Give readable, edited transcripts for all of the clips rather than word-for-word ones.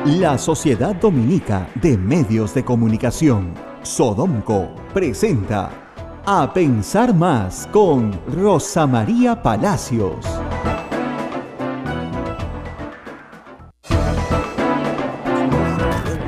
La Sociedad Dominica de Medios de Comunicación, Sodomco, presenta A Pensar Más con Rosa María Palacios.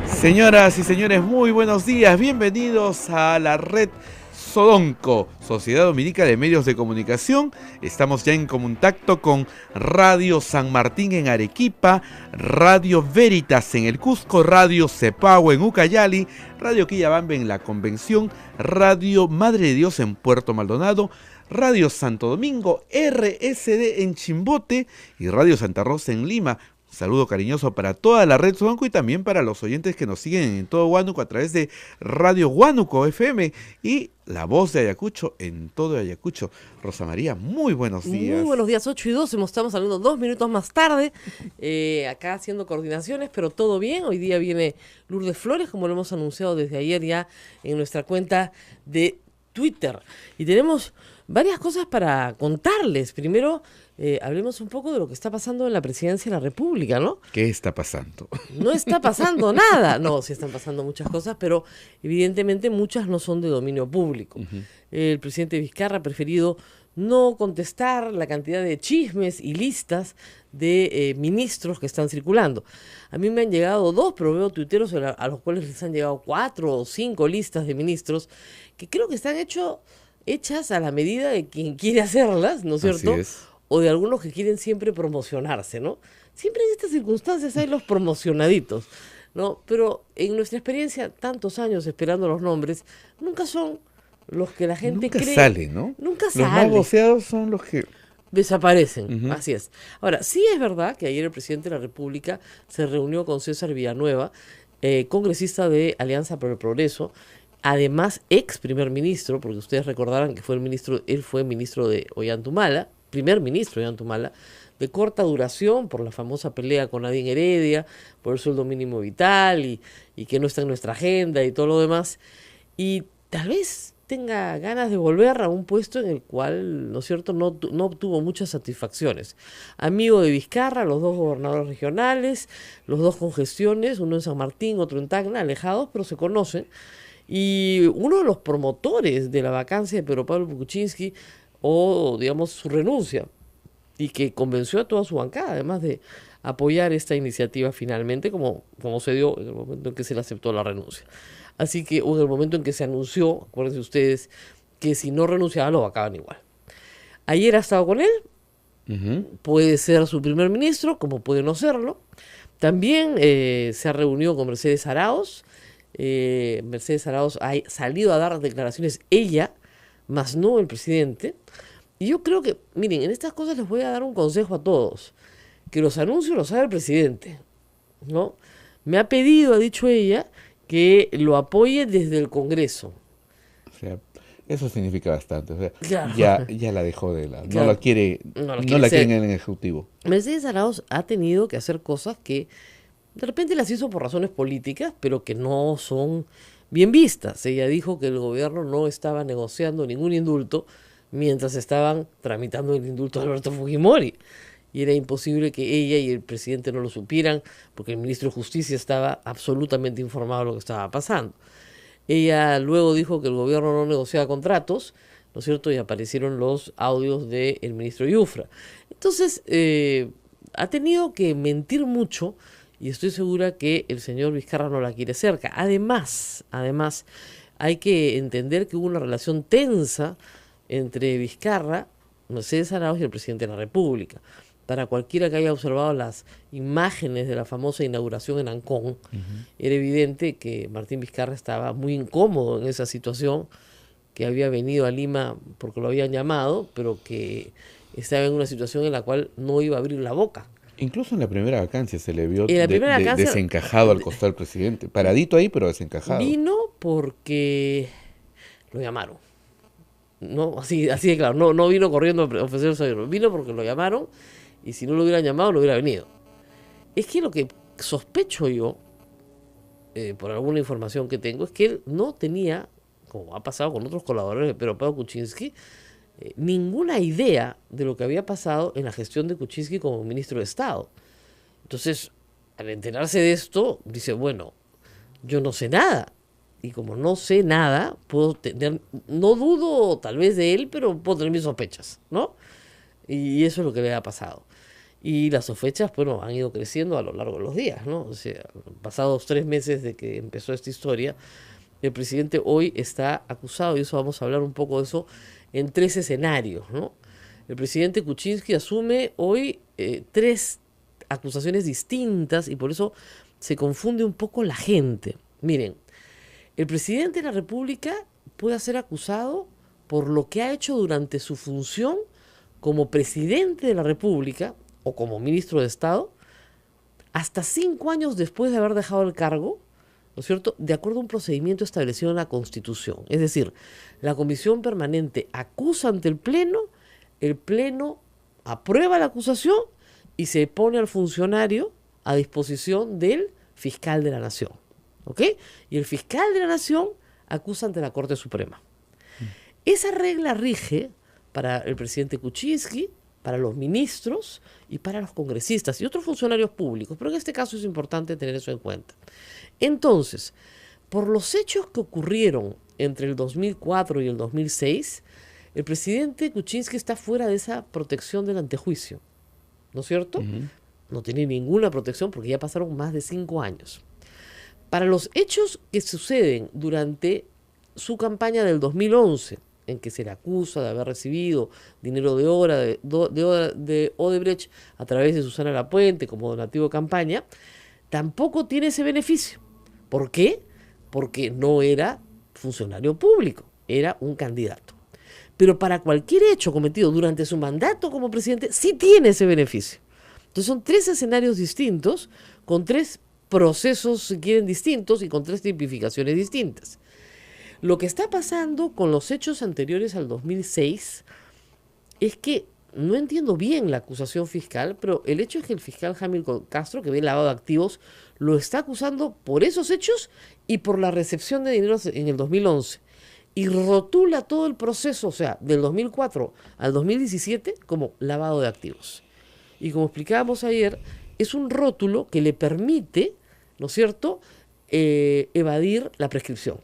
Señoras y señores, muy buenos días. Bienvenidos a la red Sodomco, Sociedad Dominica de Medios de Comunicación. Estamos ya en contacto con Radio San Martín en Arequipa, Radio Veritas en el Cusco, Radio Cepagua en Ucayali, Radio Quillabambe en La Convención, Radio Madre de Dios en Puerto Maldonado, Radio Santo Domingo, RSD en Chimbote y Radio Santa Rosa en Lima. Un saludo cariñoso para toda la red Sodomco y también para los oyentes que nos siguen en todo Huánuco a través de Radio Huánuco FM y La Voz de Ayacucho en todo Ayacucho. Rosa María, muy buenos días. Muy buenos días, 8:02, estamos hablando 2 minutos más tarde, acá haciendo coordinaciones, pero todo bien. Hoy día viene Lourdes Flores, como lo hemos anunciado desde ayer ya en nuestra cuenta de Twitter. Y tenemos varias cosas para contarles. Primero, hablemos un poco de lo que está pasando en la Presidencia de la República, ¿no? ¿Qué está pasando? No está pasando nada. No, sí están pasando muchas cosas, pero evidentemente muchas no son de dominio público. El presidente Vizcarra ha preferido no contestar la cantidad de chismes y listas de ministros que están circulando. A mí me han llegado 2, pero veo tuiteros a los cuales les han llegado 4 o 5 listas de ministros que creo que están hechas a la medida de quien quiere hacerlas, ¿no es cierto? Así es. O de algunos que quieren siempre promocionarse, ¿no? Siempre en estas circunstancias hay los promocionaditos, ¿no? Pero en nuestra experiencia, tantos años esperando los nombres, nunca son los que la gente Nunca cree. sale, ¿no? Nunca Los sale. más voceados son los que... Desaparecen, así es. Ahora, sí es verdad que ayer el presidente de la República se reunió con César Villanueva, congresista de Alianza por el Progreso, además ex primer ministro, porque ustedes recordarán que él fue ministro de Ollantumala, primer ministro de Ollantumala, de corta duración por la famosa pelea con Nadine Heredia, por el sueldo mínimo vital y que no está en nuestra agenda y todo lo demás. Y tal vez tenga ganas de volver a un puesto en el cual, ¿no es cierto?, no obtuvo muchas satisfacciones. Amigo de Vizcarra, los 2 gobernadores regionales, los 2 con gestiones, uno en San Martín, otro en Tacna, alejados, pero se conocen. Y uno de los promotores de la vacancia de Pedro Pablo Kuczynski, o digamos su renuncia, y que convenció a toda su bancada, además de apoyar esta iniciativa finalmente, como se dio en el momento en que se le aceptó la renuncia. Así que en el momento en que se anunció, acuérdense ustedes, que si no renunciaba lo vacaban igual. Ayer ha estado con él, puede ser su primer ministro, como puede no serlo. También se ha reunido con Mercedes Arauz. Mercedes Arauz ha salido a dar declaraciones ella, más no el presidente. Y yo creo que, miren, en estas cosas les voy a dar un consejo a todos, que los anuncios los haga el presidente, ¿no? Me ha pedido, ha dicho ella, que lo apoye desde el Congreso. O sea, eso significa bastante. O sea, Claro. ya la dejó de lado. Claro. No la quiere en el Ejecutivo. Mercedes Arauz ha tenido que hacer cosas que de repente las hizo por razones políticas, pero que no son bien vistas. Ella dijo que el gobierno no estaba negociando ningún indulto mientras estaban tramitando el indulto de Alberto Fujimori. Y era imposible que ella y el presidente no lo supieran, porque el ministro de Justicia estaba absolutamente informado de lo que estaba pasando. Ella luego dijo que el gobierno no negociaba contratos, ¿no es cierto? Y aparecieron los audios del ministro Yufra. Entonces, ha tenido que mentir mucho, y estoy segura que el señor Vizcarra no la quiere cerca. Además, hay que entender que hubo una relación tensa entre Vizcarra, Mercedes Arauz y el presidente de la República. Para cualquiera que haya observado las imágenes de la famosa inauguración en Ancón, era evidente que Martín Vizcarra estaba muy incómodo en esa situación, que había venido a Lima porque lo habían llamado, pero que estaba en una situación en la cual no iba a abrir la boca. Incluso en la primera vacancia se le vio vacancia, desencajado al costado del presidente. Paradito ahí, pero desencajado. Vino porque lo llamaron. No, así de claro, no vino corriendo a ofrecer su ayuda, vino porque lo llamaron, y si no lo hubieran llamado no hubiera venido. Es que lo que sospecho yo, por alguna información que tengo, es que él no tenía, como ha pasado con otros colaboradores de Pedro Pablo Kuczynski, ninguna idea de lo que había pasado en la gestión de Kuczynski como ministro de Estado. Entonces, al enterarse de esto, dice, bueno, yo no sé nada. Y como no sé nada, puedo tener, no dudo tal vez de él, pero puedo tener mis sospechas, ¿no? Y eso es lo que le ha pasado. Y las sospechas, bueno, han ido creciendo a lo largo de los días, ¿no? O sea, pasados 3 meses de que empezó esta historia, el presidente hoy está acusado, y eso vamos a hablar un poco de eso, en 3 escenarios, ¿no? El presidente Kuczynski asume hoy 3 acusaciones distintas y por eso se confunde un poco la gente. Miren, el presidente de la República puede ser acusado por lo que ha hecho durante su función como presidente de la República o como ministro de Estado, hasta 5 años después de haber dejado el cargo, ¿no es cierto?, de acuerdo a un procedimiento establecido en la Constitución. Es decir, la Comisión Permanente acusa ante el Pleno aprueba la acusación y se pone al funcionario a disposición del fiscal de la Nación. ¿Ok? Y el fiscal de la Nación acusa ante la Corte Suprema. Esa regla rige para el presidente Kuczynski, para los ministros y para los congresistas y otros funcionarios públicos, pero en este caso es importante tener eso en cuenta. Entonces, por los hechos que ocurrieron entre el 2004 y el 2006, el presidente Kuczynski está fuera de esa protección del antejuicio, ¿no es cierto? No tiene ninguna protección porque ya pasaron más de 5 años. Para los hechos que suceden durante su campaña del 2011, en que se le acusa de haber recibido dinero de Odebrecht a través de Susana Lapuente como donativo de campaña, tampoco tiene ese beneficio. ¿Por qué? Porque no era funcionario público, era un candidato. Pero para cualquier hecho cometido durante su mandato como presidente, sí tiene ese beneficio. Entonces son 3 escenarios distintos, con 3 procesos, si quieren, distintos y con 3 tipificaciones distintas. Lo que está pasando con los hechos anteriores al 2006 es que no entiendo bien la acusación fiscal, pero el hecho es que el fiscal Hamilton Castro, que ve el lavado de activos, lo está acusando por esos hechos y por la recepción de dinero en el 2011. Y rotula todo el proceso, o sea, del 2004 al 2017 como lavado de activos. Y como explicábamos ayer, es un rótulo que le permite, ¿no es cierto?, evadir la prescripción.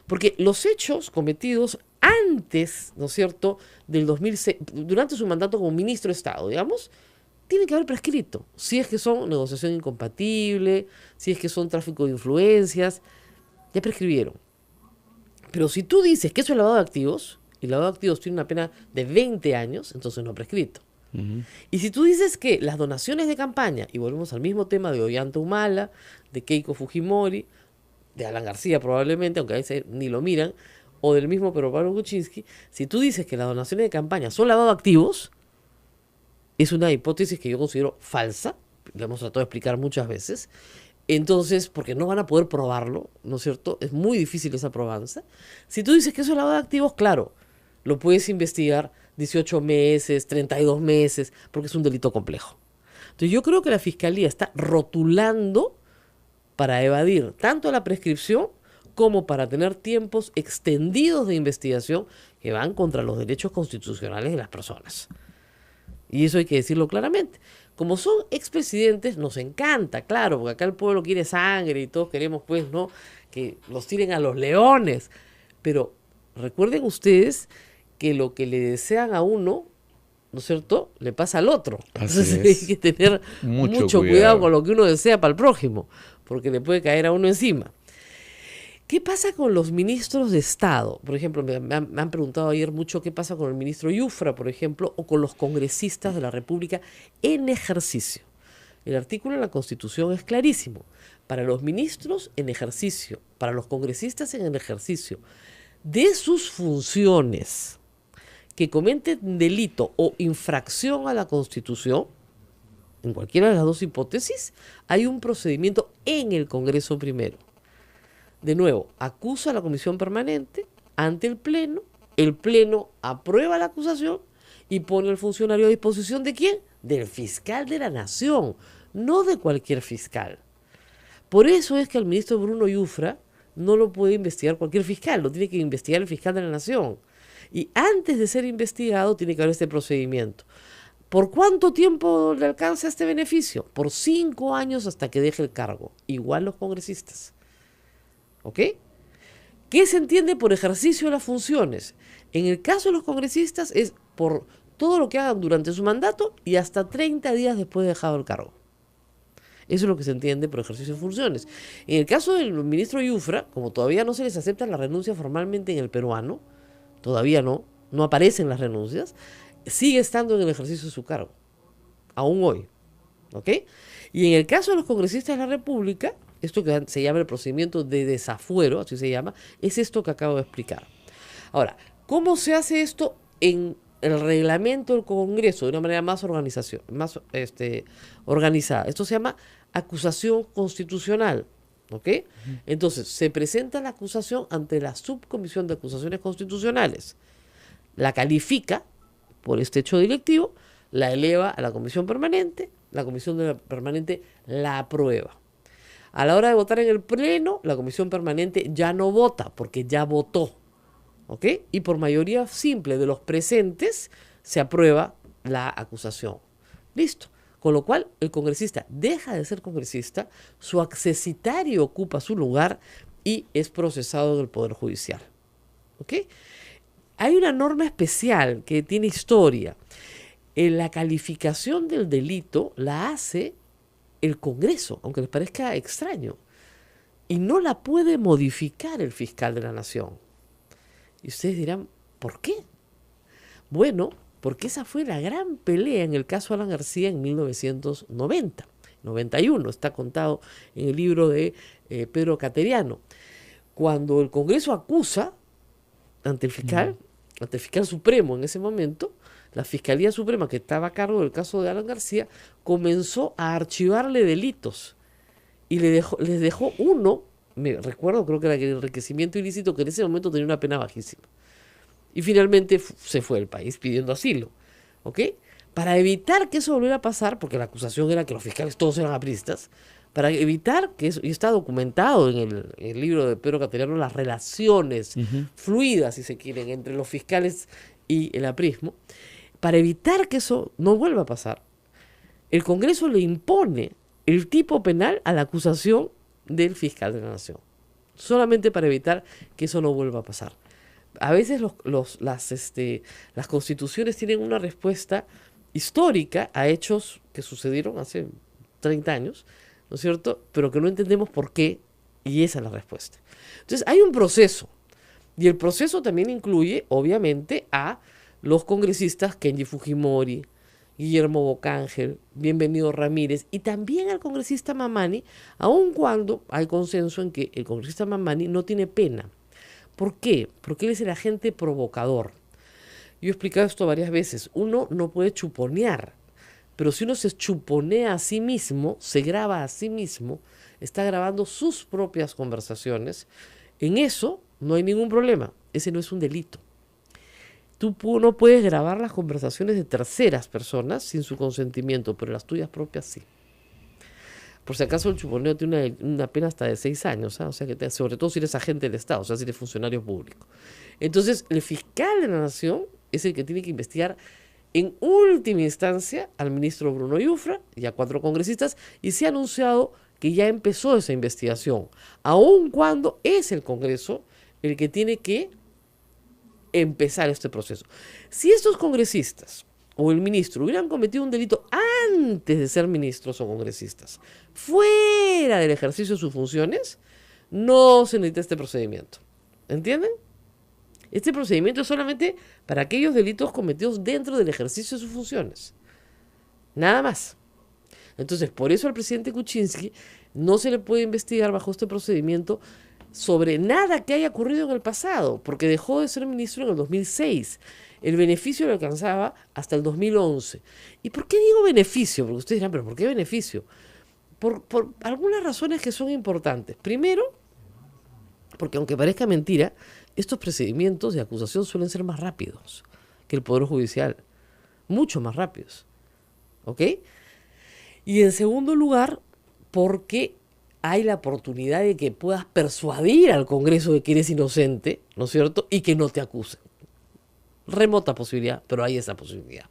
Porque los hechos cometidos antes, ¿no es cierto?, del 2006, durante su mandato como ministro de Estado, digamos, tienen que haber prescrito. Si es que son negociación incompatible, si es que son tráfico de influencias, ya prescribieron. Pero si tú dices que eso es lavado de activos, y el lavado de activos tiene una pena de 20 años, entonces no ha prescrito. Y si tú dices que las donaciones de campaña, y volvemos al mismo tema de Ollanta Humala, de Keiko Fujimori, de Alan García probablemente, aunque a veces ni lo miran, o del mismo Pedro Pablo Kuczynski, si tú dices que las donaciones de campaña son lavado de activos, es una hipótesis que yo considero falsa, lo hemos tratado de explicar muchas veces, entonces, porque no van a poder probarlo, ¿no es cierto? Es muy difícil esa probanza. Si tú dices que eso es lavado de activos, claro, lo puedes investigar 18 meses, 32 meses, porque es un delito complejo. Entonces yo creo que la Fiscalía está rotulando para evadir tanto la prescripción como para tener tiempos extendidos de investigación que van contra los derechos constitucionales de las personas. Y eso hay que decirlo claramente. Como son expresidentes, nos encanta, claro, porque acá el pueblo quiere sangre y todos queremos, pues, ¿no?, que los tiren a los leones. Pero recuerden ustedes que lo que le desean a uno, ¿no es cierto?, le pasa al otro. Entonces hay que tener mucho cuidado con lo que uno desea para el prójimo, porque le puede caer a uno encima. ¿Qué pasa con los ministros de Estado? Por ejemplo, me han preguntado ayer mucho qué pasa con el ministro Yufra, por ejemplo, o con los congresistas de la República en ejercicio. El artículo en la Constitución es clarísimo. Para los ministros en ejercicio, para los congresistas en el ejercicio de sus funciones que cometen delito o infracción a la Constitución, en cualquiera de las 2 hipótesis, hay un procedimiento en el Congreso primero. De nuevo, acusa a la Comisión Permanente ante el Pleno aprueba la acusación y pone al funcionario a disposición ¿de quién? Del fiscal de la Nación, no de cualquier fiscal. Por eso es que al ministro Bruno Yufra no lo puede investigar cualquier fiscal, lo tiene que investigar el fiscal de la Nación. Y antes de ser investigado tiene que haber este procedimiento. ¿Por cuánto tiempo le alcanza este beneficio? Por 5 años hasta que deje el cargo. Igual los congresistas. ¿Ok? ¿Qué se entiende por ejercicio de las funciones? En el caso de los congresistas es por todo lo que hagan durante su mandato y hasta 30 días después de dejado el cargo. Eso es lo que se entiende por ejercicio de funciones. En el caso del ministro Yufra, como todavía no se les acepta la renuncia formalmente en el peruano, todavía no aparecen las renuncias, sigue estando en el ejercicio de su cargo, aún hoy. ¿Ok? Y en el caso de los congresistas de la República, esto que se llama el procedimiento de desafuero, así se llama, es esto que acabo de explicar. Ahora, ¿cómo se hace esto en el reglamento del Congreso de una manera más organizada? Esto se llama acusación constitucional. ¿Ok? Entonces, se presenta la acusación ante la Subcomisión de Acusaciones Constitucionales. La califica por este hecho delictivo, la eleva a la Comisión Permanente, la Comisión Permanente la aprueba. A la hora de votar en el Pleno, la Comisión Permanente ya no vota, porque ya votó. ¿Ok? Y por mayoría simple de los presentes se aprueba la acusación. Listo. Con lo cual, el congresista deja de ser congresista, su accesitario ocupa su lugar y es procesado en el Poder Judicial. ¿Ok? Hay una norma especial que tiene historia. La calificación del delito la hace el Congreso, aunque les parezca extraño, y no la puede modificar el fiscal de la Nación. Y ustedes dirán, ¿por qué? Bueno, porque esa fue la gran pelea en el caso Alan García en 1991. Está contado en el libro de Pedro Cateriano. Cuando el Congreso acusa ante el fiscal supremo en ese momento, la Fiscalía Suprema, que estaba a cargo del caso de Alan García, comenzó a archivarle delitos y les dejó uno, me recuerdo, creo que era el enriquecimiento ilícito, que en ese momento tenía una pena bajísima. Y finalmente se fue del país pidiendo asilo. ¿Ok? Para evitar que eso volviera a pasar, porque la acusación era que los fiscales todos eran apristas, para evitar que eso, y está documentado en el libro de Pedro Cateriano, las relaciones fluidas, si se quieren, entre los fiscales y el aprismo, para evitar que eso no vuelva a pasar, el Congreso le impone el tipo penal a la acusación del fiscal de la Nación, solamente para evitar que eso no vuelva a pasar. A veces las constituciones tienen una respuesta histórica a hechos que sucedieron hace 30 años, ¿no es cierto? Pero que no entendemos por qué, y esa es la respuesta. Entonces, hay un proceso, y el proceso también incluye, obviamente, a los congresistas Kenji Fujimori, Guillermo Bocángel, Bienvenido Ramírez, y también al congresista Mamani, aun cuando hay consenso en que el congresista Mamani no tiene pena. ¿Por qué? Porque él es el agente provocador. Yo he explicado esto varias veces. Uno no puede chuponear, pero si uno se chuponea a sí mismo, se graba a sí mismo, está grabando sus propias conversaciones, en eso no hay ningún problema. Ese no es un delito. Tú no puedes grabar las conversaciones de terceras personas sin su consentimiento, pero las tuyas propias sí. Por si acaso el chuponeo tiene una pena hasta de 6 años, ¿eh? O sea que sobre todo si eres agente del Estado, o sea, si eres funcionario público. Entonces, el fiscal de la Nación es el que tiene que investigar en última instancia al ministro Bruno Yufra y a 4 congresistas, y se ha anunciado que ya empezó esa investigación, aun cuando es el Congreso el que tiene que empezar este proceso. Si estos congresistas o el ministro hubieran cometido un delito antes de ser ministros o congresistas, fuera del ejercicio de sus funciones, no se necesita este procedimiento. ¿Entienden? Este procedimiento es solamente para aquellos delitos cometidos dentro del ejercicio de sus funciones. Nada más. Entonces, por eso al presidente Kuczynski no se le puede investigar bajo este procedimiento sobre nada que haya ocurrido en el pasado, porque dejó de ser ministro en el 2006. El beneficio lo alcanzaba hasta el 2011. ¿Y por qué digo beneficio? Porque ustedes dirán, ¿pero por qué beneficio? Por algunas razones que son importantes. Primero, porque aunque parezca mentira, estos procedimientos de acusación suelen ser más rápidos que el Poder Judicial. Mucho más rápidos. ¿Ok? Y en segundo lugar, porque hay la oportunidad de que puedas persuadir al Congreso de que eres inocente, ¿no es cierto? Y que no te acusen. Remota posibilidad, pero hay esa posibilidad.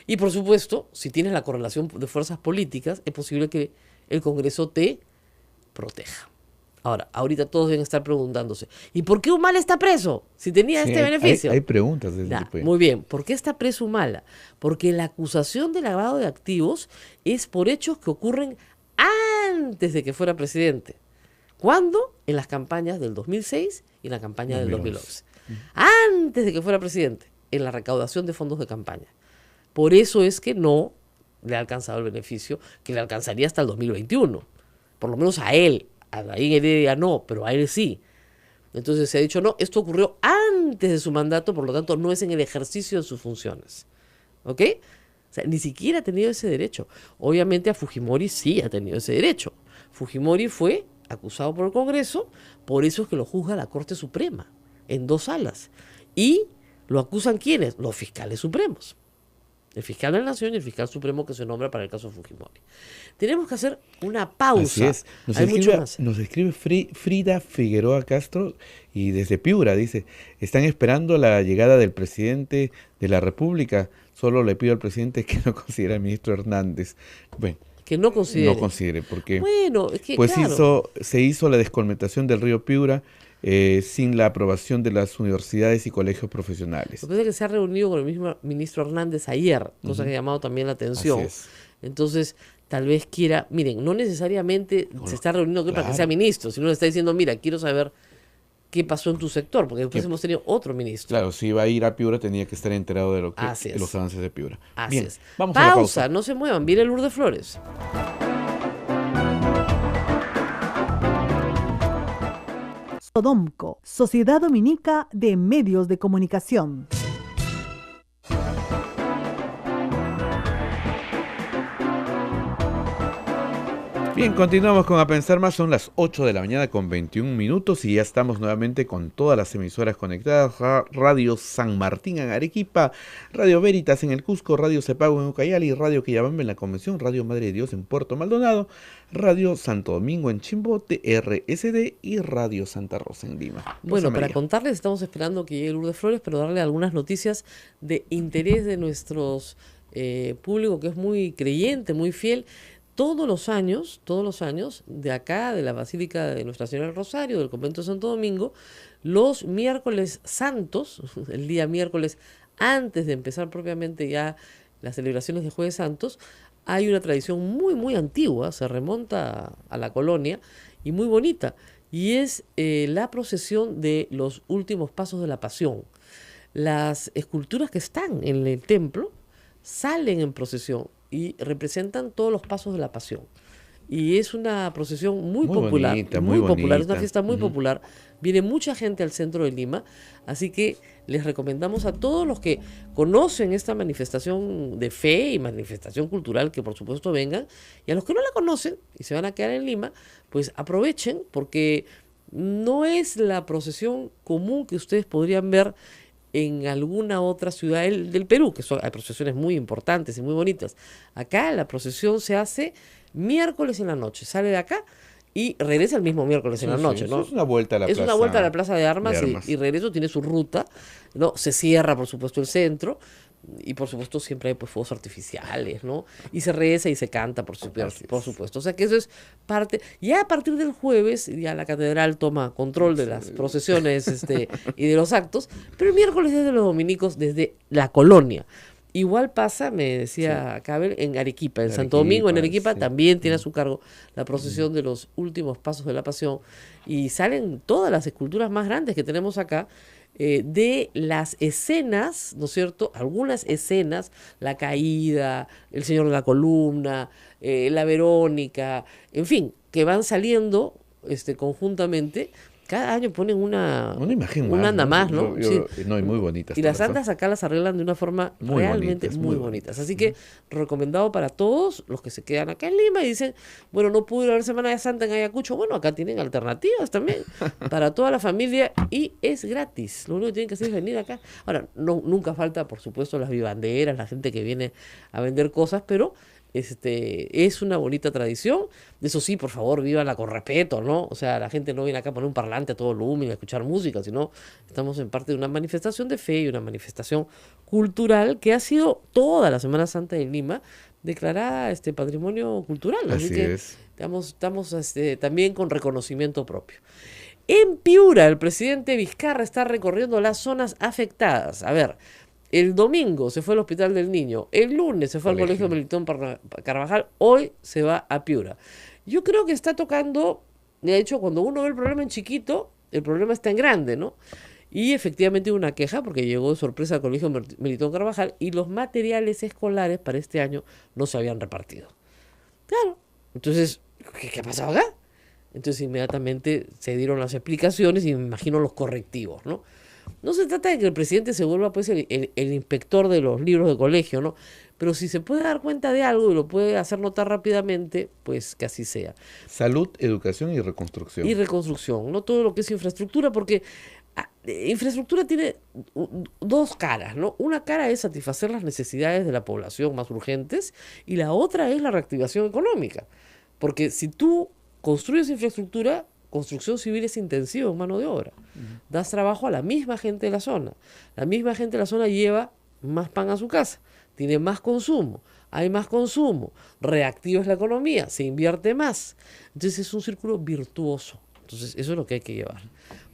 Y por supuesto, si tienes la correlación de fuerzas políticas, es posible que el Congreso te proteja. Ahora, ahorita todos deben estar preguntándose, ¿y por qué Humala está preso si tenía este beneficio? Hay preguntas de ese tipo. Muy bien, ¿por qué está preso Humala? Porque la acusación de lavado de activos es por hechos que ocurren antes de que fuera presidente. ¿Cuándo? En las campañas del 2006 y en la campaña del 2011. Antes de que fuera presidente, en la recaudación de fondos de campaña. Por eso es que no le ha alcanzado el beneficio que le alcanzaría hasta el 2021. Por lo menos a él. A Laín Heredia no, pero a él sí. Entonces se ha dicho, no, esto ocurrió antes de su mandato, por lo tanto no es en el ejercicio de sus funciones. ¿Ok? O sea, ni siquiera ha tenido ese derecho. Obviamente a Fujimori sí ha tenido ese derecho. Fujimori fue acusado por el Congreso, por eso es que lo juzga la Corte Suprema, en 2 salas. ¿Y lo acusan quiénes? Los fiscales supremos. El fiscal de la Nación y el fiscal supremo que se nombra para el caso Fujimori. Tenemos que hacer una pausa. Así es. Hay mucho más. Nos escribe Frida Figueroa Castro y desde Piura dice, están esperando la llegada del presidente de la República. Solo le pido al presidente que no considere al ministro Hernández. Bueno, que no considere. No considere, porque bueno, es que, pues claro, se hizo la descolmetación del río Piura sin la aprobación de las universidades y colegios profesionales. Lo que pasa es que se ha reunido con el mismo ministro Hernández ayer, cosa que ha llamado también la atención. Así es. Entonces, tal vez quiera, miren, no necesariamente se está reuniendo para que claro. sea ministro, sino le está diciendo, mira, quiero saber qué pasó en tu sector, porque después hemos tenido otro ministro. Claro, si iba a ir a Piura tenía que estar enterado de lo que Así es. los avances de Piura. Así Bien, es. vamos a la pausa. No se muevan, viene Lourdes Flores. Sodomco, Sociedad Dominica de Medios de Comunicación. Bien, continuamos con A Pensar Más, son las 8 de la mañana con 21 minutos y ya estamos nuevamente con todas las emisoras conectadas, Radio San Martín en Arequipa, Radio Veritas en el Cusco, Radio Cepago en Ucayali, Radio Quillabamba en la Convención, Radio Madre de Dios en Puerto Maldonado, Radio Santo Domingo en Chimbote, RSD y Radio Santa Rosa en Lima. Bueno, para contarles, estamos esperando que llegue Lourdes Flores, pero darle algunas noticias de interés de nuestros público que es muy creyente, muy fiel. Todos los años, de acá, de la Basílica de Nuestra Señora del Rosario, del Convento de Santo Domingo, los miércoles santos, el día miércoles antes de empezar propiamente ya las celebraciones de Jueves Santos, hay una tradición muy, muy antigua, se remonta a la colonia y muy bonita, y es la procesión de los últimos pasos de la Pasión. Las esculturas que están en el templo salen en procesión y representan todos los pasos de la Pasión. Y es una procesión muy popular, bonita, muy popular, bonita. es una fiesta muy popular. Viene mucha gente al centro de Lima, así que les recomendamos a todos los que conocen esta manifestación de fe y manifestación cultural que por supuesto vengan, y a los que no la conocen y se van a quedar en Lima, pues aprovechen, porque no es la procesión común que ustedes podrían ver en alguna otra ciudad del Perú, que hay procesiones muy importantes y muy bonitas. Acá la procesión se hace miércoles en la noche, sale de acá y regresa el mismo miércoles en la noche, ¿no? Es una vuelta a la plaza. Es una vuelta a la Plaza de Armas, y regreso, tiene su ruta, ¿no? Se cierra, por supuesto, el centro, y por supuesto siempre hay pues fuegos artificiales, ¿no? Y se reza y se canta, por supuesto. O sea que eso es parte. Ya a partir del jueves, ya la catedral toma control de las procesiones y de los actos, pero el miércoles es de los dominicos desde la colonia. Igual pasa, me decía Cabel, en Arequipa, en Santo Domingo, en Arequipa también tiene a su cargo la procesión de los últimos pasos de la Pasión, y salen todas las esculturas más grandes que tenemos acá, de las escenas, ¿no es cierto? Algunas escenas, la caída, el Señor de la Columna, la Verónica, en fin, que van saliendo conjuntamente. Cada año ponen una imagen una anda más, ¿no? Sí. No, y muy bonitas. Y las andas acá las arreglan de una forma muy realmente bonitas, muy bonitas. Así que recomendado para todos los que se quedan acá en Lima y dicen, bueno, no pude ir a ver Semana de Santa en Ayacucho. Bueno, acá tienen alternativas también para toda la familia y es gratis. Lo único que tienen que hacer es venir acá. Ahora, nunca falta, por supuesto, las vivanderas, la gente que viene a vender cosas, pero Es una bonita tradición. Eso sí, por favor, vívanla con respeto, ¿no? O sea, la gente no viene acá a poner un parlante a todo volumen, a escuchar música, sino estamos en parte de una manifestación de fe y una manifestación cultural que ha sido toda la Semana Santa de Lima declarada patrimonio cultural. Así que es. estamos también con reconocimiento propio. En Piura, el presidente Vizcarra está recorriendo las zonas afectadas. A ver, el domingo se fue al Hospital del Niño, el lunes se fue al Colegio Melitón Carvajal, hoy se va a Piura. Yo creo que está tocando, de hecho, cuando uno ve el problema en chiquito, el problema está en grande, ¿no? Y efectivamente hubo una queja porque llegó de sorpresa al Colegio Melitón Carvajal y los materiales escolares para este año no se habían repartido. Claro, entonces, ¿qué ha pasado acá? Entonces inmediatamente se dieron las explicaciones y me imagino los correctivos, ¿no? No se trata de que el presidente se vuelva pues el inspector de los libros de colegio, ¿no? Pero si se puede dar cuenta de algo y lo puede hacer notar rápidamente, pues que así sea. Salud, educación y reconstrucción. Y reconstrucción, no todo lo que es infraestructura, porque infraestructura tiene dos caras, ¿no? Una cara es satisfacer las necesidades de la población más urgentes y la otra es la reactivación económica. Porque si tú construyes infraestructura, construcción civil es intensiva en mano de obra. Das trabajo a la misma gente de la zona. La misma gente de la zona lleva más pan a su casa, tiene más consumo, hay más consumo, reactivas la economía, se invierte más. Entonces es un círculo virtuoso. Entonces eso es lo que hay que llevar.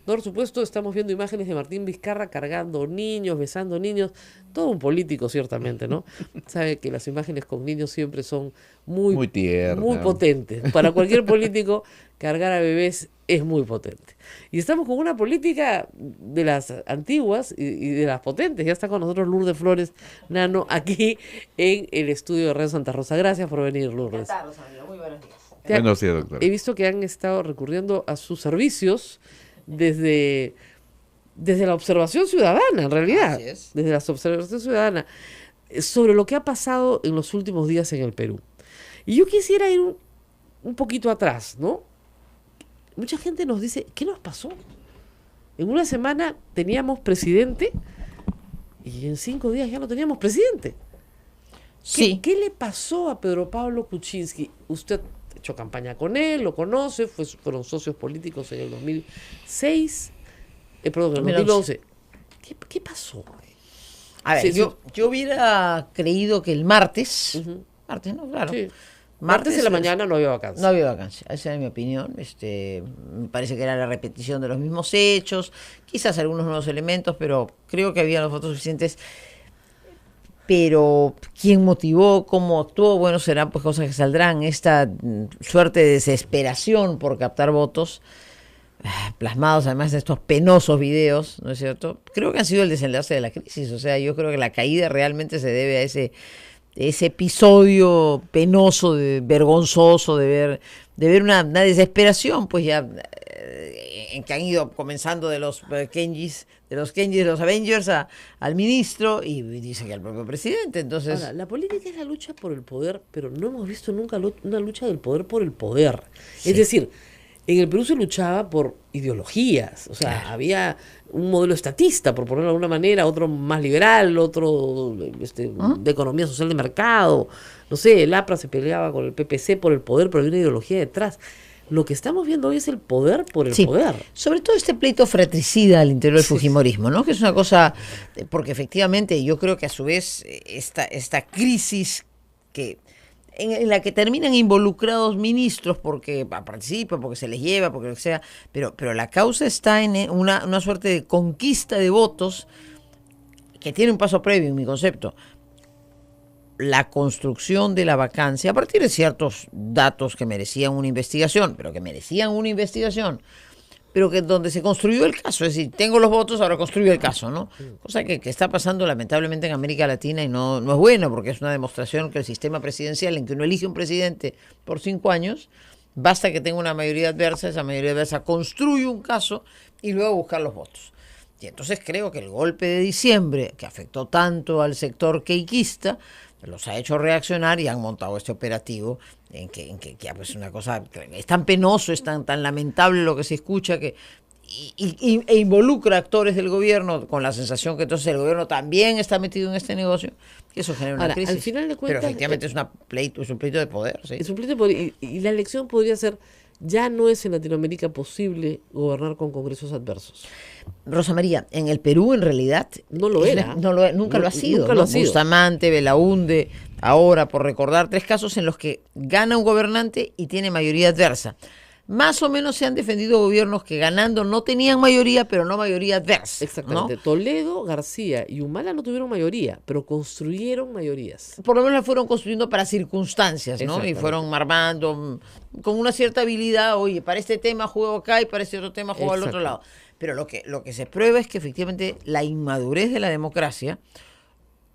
Por supuesto, estamos viendo imágenes de Martín Vizcarra cargando niños, besando niños. Todo un político, ciertamente, ¿no? Sabe que las imágenes con niños siempre son muy tiernas, muy potentes. Para cualquier político, cargar a bebés es muy potente. Y estamos con una política de las antiguas y de las potentes. Ya está con nosotros Lourdes Flores Nano aquí en el estudio de Radio Santa Rosa. Gracias por venir, Lourdes. Muy buenos días. Buenos días, doctora. He visto que han estado recurriendo a sus servicios desde la observación ciudadana, en realidad. Así es. Desde la observación ciudadana, sobre lo que ha pasado en los últimos días en el Perú. Y yo quisiera ir un poquito atrás, ¿no? Mucha gente nos dice, ¿qué nos pasó? En una semana teníamos presidente y en 5 días ya no teníamos presidente. Sí. ¿Qué le pasó a Pedro Pablo Kuczynski? Usted ha hecho campaña con él, lo conoce, fueron socios políticos en el 2006, perdón, en el 2011. ¿Qué pasó? A ver, Sí, yo hubiera creído que el martes, Ujú. martes, ¿no? Claro. Sí. Martes en la mañana no había vacancia. No había vacancia, esa es mi opinión. Me parece que era la repetición de los mismos hechos, quizás algunos nuevos elementos, pero creo que había los votos suficientes. Pero quién motivó, cómo actuó, bueno, serán pues cosas que saldrán. Esta suerte de desesperación por captar votos, plasmados además de estos penosos videos, ¿no es cierto? Creo que han sido el desenlace de la crisis. O sea, yo creo que la caída realmente se debe a ese episodio penoso, vergonzoso, de ver una desesperación, pues ya en que han ido comenzando de los Kenjis, de los Avengers al ministro y dice que al propio presidente. Entonces, Ahora, la política es la lucha por el poder, pero no hemos visto nunca una lucha del poder por el poder. Sí. Es decir, en el Perú se luchaba por ideologías, o sea, había un modelo estatista, por ponerlo de alguna manera, otro más liberal, otro de economía social de mercado, no sé, el APRA se peleaba con el PPC por el poder, pero había una ideología detrás. Lo que estamos viendo hoy es el poder por el sí, poder. sobre todo este pleito fratricida al interior del Sí. fujimorismo, ¿no? Que es una cosa, porque efectivamente yo creo que a su vez esta crisis que en la que terminan involucrados ministros porque participan, porque se les lleva, porque lo que sea, pero la causa está en una suerte de conquista de votos que tiene un paso previo en mi concepto. La construcción de la vacancia a partir de ciertos datos que merecían una investigación, pero que donde se construyó el caso, es decir, tengo los votos, ahora construyo el caso, ¿no? Cosa que está pasando lamentablemente en América Latina y no es bueno, porque es una demostración que el sistema presidencial en que uno elige un presidente por 5 años, basta que tenga una mayoría adversa, esa mayoría adversa construye un caso y luego buscar los votos. Y entonces creo que el golpe de diciembre, que afectó tanto al sector queiquista, los ha hecho reaccionar y han montado este operativo en que ya pues una cosa, es tan penoso, es tan lamentable lo que se escucha e involucra actores del gobierno con la sensación que entonces el gobierno también está metido en este negocio, que eso genera una Ahora, crisis. al final de cuentas, pero efectivamente es un pleito de poder. ¿Sí? es un pleito de poder, y la elección podría ser, ya no es en Latinoamérica posible gobernar con congresos adversos. Rosa María, en el Perú en realidad No lo era. Nunca lo ha sido. Nunca ¿no? lo ha sido. Bustamante, Belaúnde, ahora por recordar 3 casos en los que gana un gobernante y tiene mayoría adversa. Más o menos se han defendido gobiernos que ganando no tenían mayoría, pero no mayoría adversa. Exactamente. ¿no? Toledo, García y Humala no tuvieron mayoría, pero construyeron mayorías. Por lo menos la fueron construyendo para circunstancias, ¿no? Y Exactamente. fueron armando con una cierta habilidad, oye, para este tema juego acá y para este otro tema juego al otro Exacto. lado. Pero lo que se prueba es que efectivamente la inmadurez de la democracia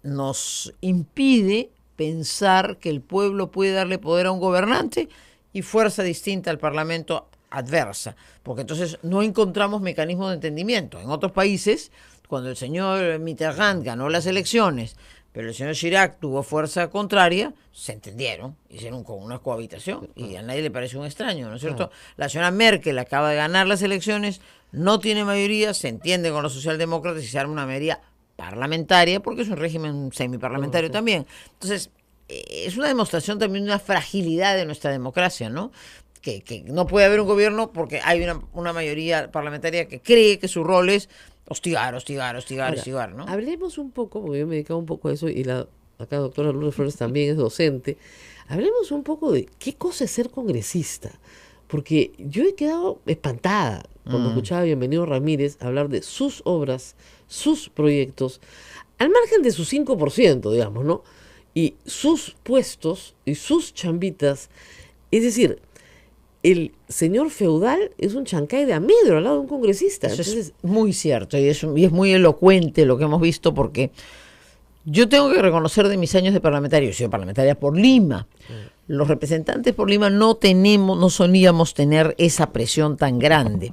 nos impide pensar que el pueblo puede darle poder a un gobernante y fuerza distinta al Parlamento adversa, porque entonces no encontramos mecanismos de entendimiento. En otros países, cuando el señor Mitterrand ganó las elecciones, pero el señor Chirac tuvo fuerza contraria, se entendieron, hicieron con una cohabitación y a nadie le pareció un extraño, ¿no es cierto? La señora Merkel acaba de ganar las elecciones, no tiene mayoría, se entiende con los socialdemócratas y se arma una mayoría parlamentaria, porque es un régimen semiparlamentario también. Entonces, es una demostración también de una fragilidad de nuestra democracia, ¿no? Que no puede haber un gobierno porque hay una mayoría parlamentaria que cree que su rol es hostigar, Ahora, ¿no? Hablemos un poco, porque yo me he dedicado un poco a eso, y acá doctora Lourdes Flores también es docente. Hablemos un poco de qué cosa es ser congresista. Porque yo he quedado espantada cuando escuchaba a Bienvenido Ramírez hablar de sus obras, sus proyectos, al margen de su 5%, digamos, ¿no? Y sus puestos y sus chambitas. Es decir, el señor feudal es un chancay de Amedro al lado de un congresista. Eso Entonces, es muy cierto y es muy elocuente lo que hemos visto, porque yo tengo que reconocer de mis años de parlamentario, yo soy parlamentaria por Lima. Los representantes por Lima no solíamos tener esa presión tan grande.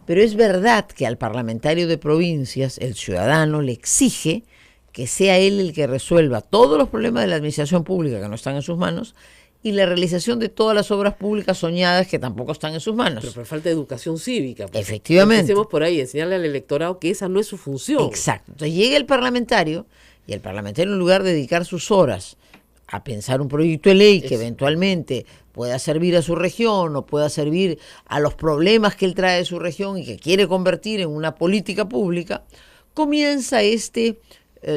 Pero es verdad que al parlamentario de provincias, el ciudadano le exige que sea él el que resuelva todos los problemas de la administración pública que no están en sus manos y la realización de todas las obras públicas soñadas que tampoco están en sus manos. pero por falta de educación cívica. Pues. Efectivamente. Empecemos por ahí, enseñarle al electorado que esa no es su función. Exacto. Entonces llega el parlamentario y el parlamentario, en lugar de dedicar sus horas a pensar un proyecto de ley que eventualmente pueda servir a su región o pueda servir a los problemas que él trae de su región y que quiere convertir en una política pública, comienza este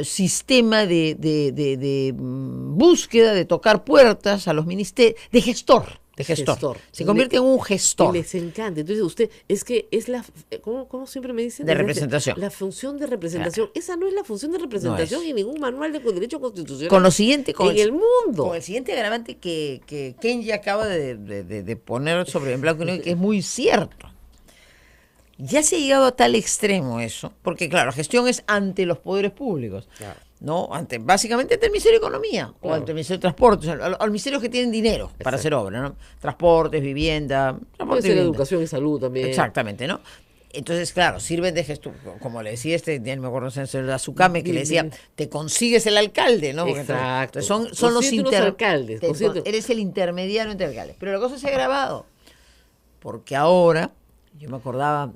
sistema de búsqueda, de tocar puertas a los ministerios, de gestor. Se convierte en un gestor. Y les encanta. Entonces usted, es que es la, ¿cómo siempre me dicen? De representación. La función de representación. Esa no es la función de representación No es. en ningún manual de derecho constitucional Con lo siguiente, en el mundo. Con el siguiente agravante que Kenji acaba de poner sobre en blanco y negro, que es muy cierto. Ya se ha llegado a tal extremo eso, porque claro, la gestión es ante los poderes públicos, Claro. ¿no? Básicamente ante el Ministerio de Economía o Claro. ante el Ministerio de Transportes, a los ministerios que tienen dinero para hacer obra, ¿no? Transportes, vivienda, Puede transporte y ser vivienda. educación y salud también. Exactamente, ¿no? Entonces, claro, sirven de gesto, como le decía ya no me acuerdo, el señor Azucame, que le decía, te consigues el alcalde, ¿no? Porque Exacto. entonces son los Consíguete unos alcaldes, consíguete. eres el intermediario entre alcaldes. Pero la cosa se ha agravado, porque ahora, yo me acordaba,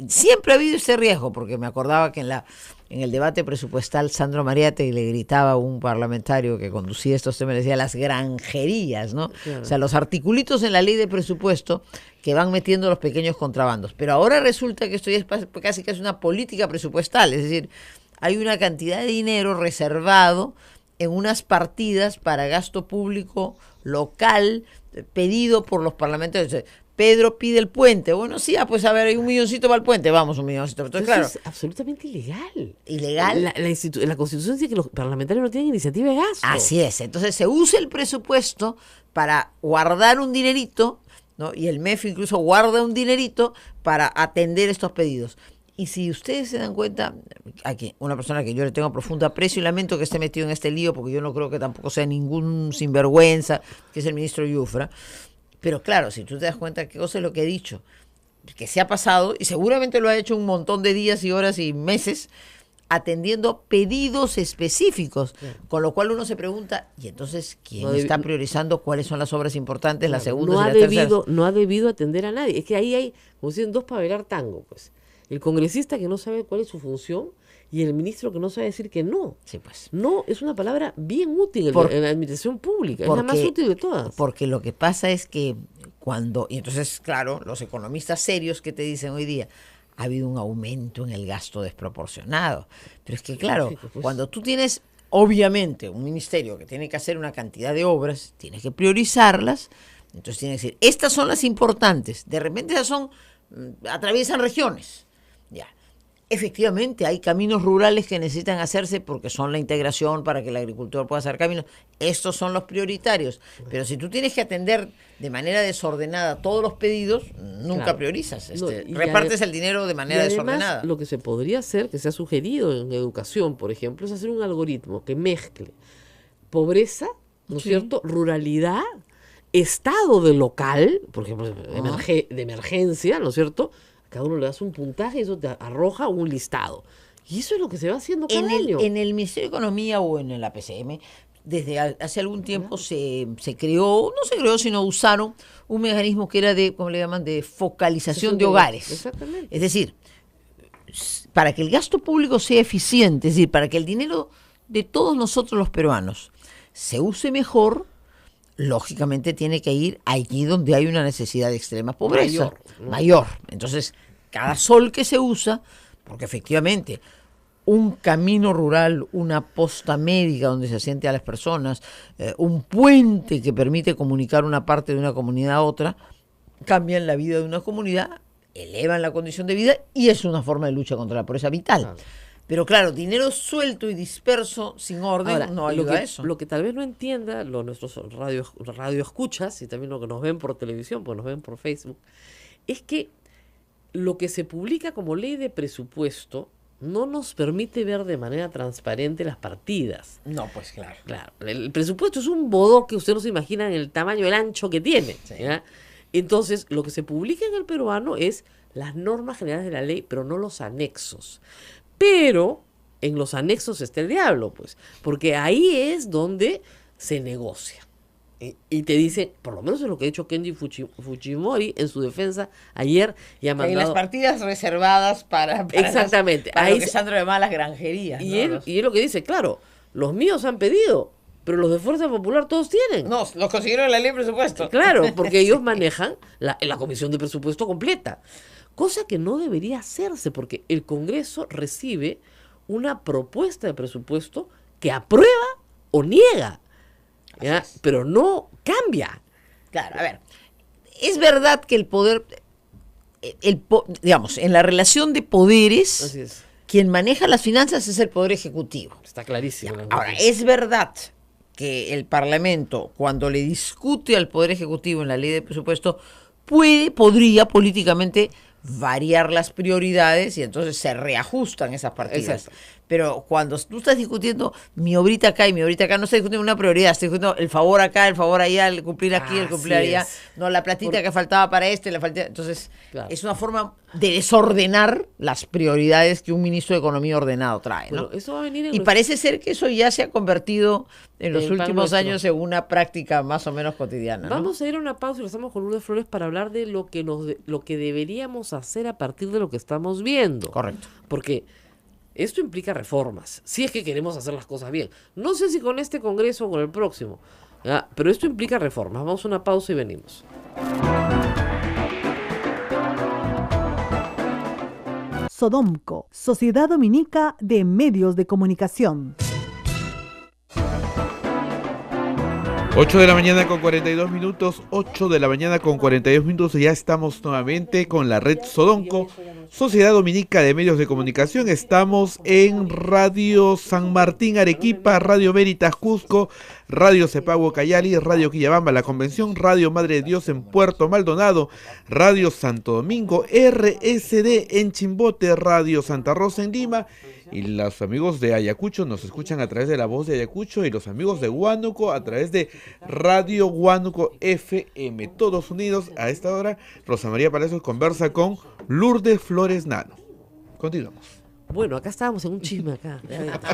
siempre ha habido ese riesgo, porque me acordaba que en el debate presupuestal Sandro Mariate le gritaba a un parlamentario que conducía estos temas, le decía las granjerías, ¿no? Claro. O sea, los articulitos en la ley de presupuesto que van metiendo los pequeños contrabandos. Pero ahora resulta que esto ya es casi una política presupuestal, es decir, hay una cantidad de dinero reservado en unas partidas para gasto público local pedido por los parlamentarios. Pedro pide el puente. Bueno, sí, pues a ver, hay 1 milloncito para el puente. Vamos, 1 milloncito. Entonces, Eso claro, es absolutamente ilegal. ilegal. La Constitución dice que los parlamentarios no tienen iniciativa de gasto. Así es. Entonces se usa el presupuesto para guardar un dinerito, ¿no? Y el MEF incluso guarda un dinerito para atender estos pedidos. Y si ustedes se dan cuenta, aquí una persona que yo le tengo profundo aprecio y lamento que esté metido en este lío, porque yo no creo que tampoco sea ningún sinvergüenza, que es el ministro Yufra. Pero claro, si tú te das cuenta qué cosa es lo que he dicho, que se ha pasado, y seguramente lo ha hecho un montón de días y horas y meses, atendiendo pedidos específicos, con lo cual uno se pregunta, ¿y entonces quién está priorizando cuáles son las obras importantes, las segundas y las terceras? No ha debido atender a nadie. Es que ahí hay, como dicen, dos para bailar tango, pues. El congresista que no sabe cuál es su función y el ministro que no sabe decir que no. Sí, pues. No es una palabra bien útil en la administración pública, es la más útil de todas. Porque lo que pasa es que y entonces, claro, los economistas serios que te dicen hoy día, ha habido un aumento en el gasto desproporcionado. Pero es que, claro, Pues, cuando tú tienes, obviamente, un ministerio que tiene que hacer una cantidad de obras, tiene que priorizarlas, entonces tiene que decir, estas son las importantes. De repente esas atraviesan regiones. Ya. Efectivamente, hay caminos rurales que necesitan hacerse porque son la integración para que el agricultor pueda hacer caminos. Estos son los prioritarios. Pero si tú tienes que atender de manera desordenada todos los pedidos, nunca priorizas. Repartes el dinero de manera desordenada. Lo que se podría hacer, que se ha sugerido en educación, por ejemplo, es hacer un algoritmo que mezcle pobreza, ¿no es cierto?, ruralidad, estado de local, por ejemplo, de emergencia, ¿no es cierto?, cada uno le das un puntaje y eso te arroja un listado. Y eso es lo que se va haciendo cada año. En el Ministerio de Economía o en la PCM, desde hace algún tiempo se creó, no se creó, sino usaron un mecanismo que era de, ¿cómo le llaman?, de focalización de hogares. Exactamente. Es decir, para que el gasto público sea eficiente, es decir, para que el dinero de todos nosotros los peruanos se use mejor, lógicamente tiene que ir allí donde hay una necesidad de extrema pobreza. Mayor. Entonces, cada sol que se usa, porque efectivamente un camino rural, una posta médica donde se asiente a las personas, un puente que permite comunicar una parte de una comunidad a otra, cambian la vida de una comunidad, elevan la condición de vida y es una forma de lucha contra la pobreza vital. Claro. Pero claro, dinero suelto y disperso sin orden. Ahora, no ayuda a eso. Lo que tal vez no entienda nuestros radio escuchas y también lo que nos ven por televisión, pues nos ven por Facebook, es que lo que se publica como ley de presupuesto no nos permite ver de manera transparente las partidas. No, pues claro. Claro, el presupuesto es un bodó que usted no se imagina en el tamaño, el ancho que tiene. Sí. ¿Ya? Entonces, lo que se publica en el peruano es las normas generales de la ley, pero no los anexos. Pero en los anexos está el diablo, pues, porque ahí es donde se negocia. Y te dicen, por lo menos es lo que ha dicho Kenji Fujimori en su defensa ayer, y ha mandado... En las partidas reservadas para exactamente. Para lo que Sandro llama las granjerías. Y él lo que dice, claro, los míos han pedido, pero los de Fuerza Popular todos tienen. No, los consiguieron en la ley de presupuesto. Claro, porque ellos manejan la comisión de presupuesto completa. Cosa que no debería hacerse, porque el Congreso recibe una propuesta de presupuesto que aprueba o niega, ¿ya? Pero no cambia. Claro, a ver, es verdad que el poder, digamos, en la relación de poderes, quien maneja las finanzas es el Poder Ejecutivo. Está clarísimo. Ahora, es verdad que el Parlamento, cuando le discute al Poder Ejecutivo en la ley de presupuesto, podría políticamente variar las prioridades y entonces se reajustan esas partidas. Exacto. Pero cuando tú estás discutiendo mi obrita acá y mi obrita acá, no estás discutiendo una prioridad, estás discutiendo el favor acá, el favor allá, el cumplir aquí, el cumplir allá, no la platita que faltaba para entonces es una forma de desordenar las prioridades que un ministro de Economía ordenado trae, ¿no? Bueno, eso va a venir y parece ser que eso ya se ha convertido en los últimos años en una práctica más o menos cotidiana, ¿no? Vamos a ir a una pausa y regresamos con Lourdes Flores para hablar de lo que deberíamos hacer a partir de lo que estamos viendo. Correcto. Porque esto implica reformas, si es que queremos hacer las cosas bien. No sé si con este Congreso o con el próximo, ¿ya? Pero esto implica reformas. Vamos a una pausa y venimos. Sodomco, Sociedad Dominica de Medios de Comunicación. 8 de la mañana con 42 minutos, 8 de la mañana con 42 minutos, y ya estamos nuevamente con la red Sodonco, Sociedad Dominica de Medios de Comunicación. Estamos en Radio San Martín Arequipa, Radio Veritas Cusco, Radio Cepagua Cayali, Radio Quillabamba La Convención, Radio Madre de Dios en Puerto Maldonado, Radio Santo Domingo, RSD en Chimbote, Radio Santa Rosa en Lima. Y los amigos de Ayacucho nos escuchan a través de La Voz de Ayacucho, y los amigos de Huánuco a través de Radio Huánuco FM. Todos unidos a esta hora. Rosa María Palacios conversa con Lourdes Flores Nano. Continuamos. Bueno, acá estábamos en un chisme acá, de adentro.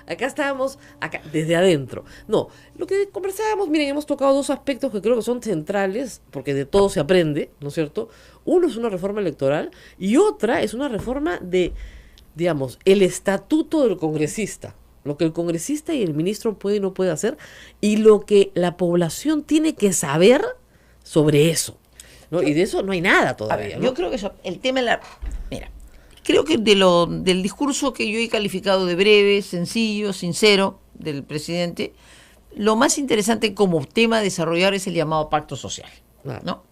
Acá estábamos, desde adentro. No, lo que conversábamos, miren, hemos tocado dos aspectos que creo que son centrales, porque de todo se aprende, ¿no es cierto? Uno es una reforma electoral y otra es una reforma de, digamos, el estatuto del congresista. Lo que el congresista y el ministro puede y no puede hacer, y lo que la población tiene que saber sobre eso, ¿no? Y de eso no hay nada todavía. Ver, ¿no? Yo creo que eso, el tema de mira, creo que del discurso que yo he calificado de breve, sencillo, sincero del presidente, lo más interesante como tema a desarrollar es el llamado pacto social, ¿no?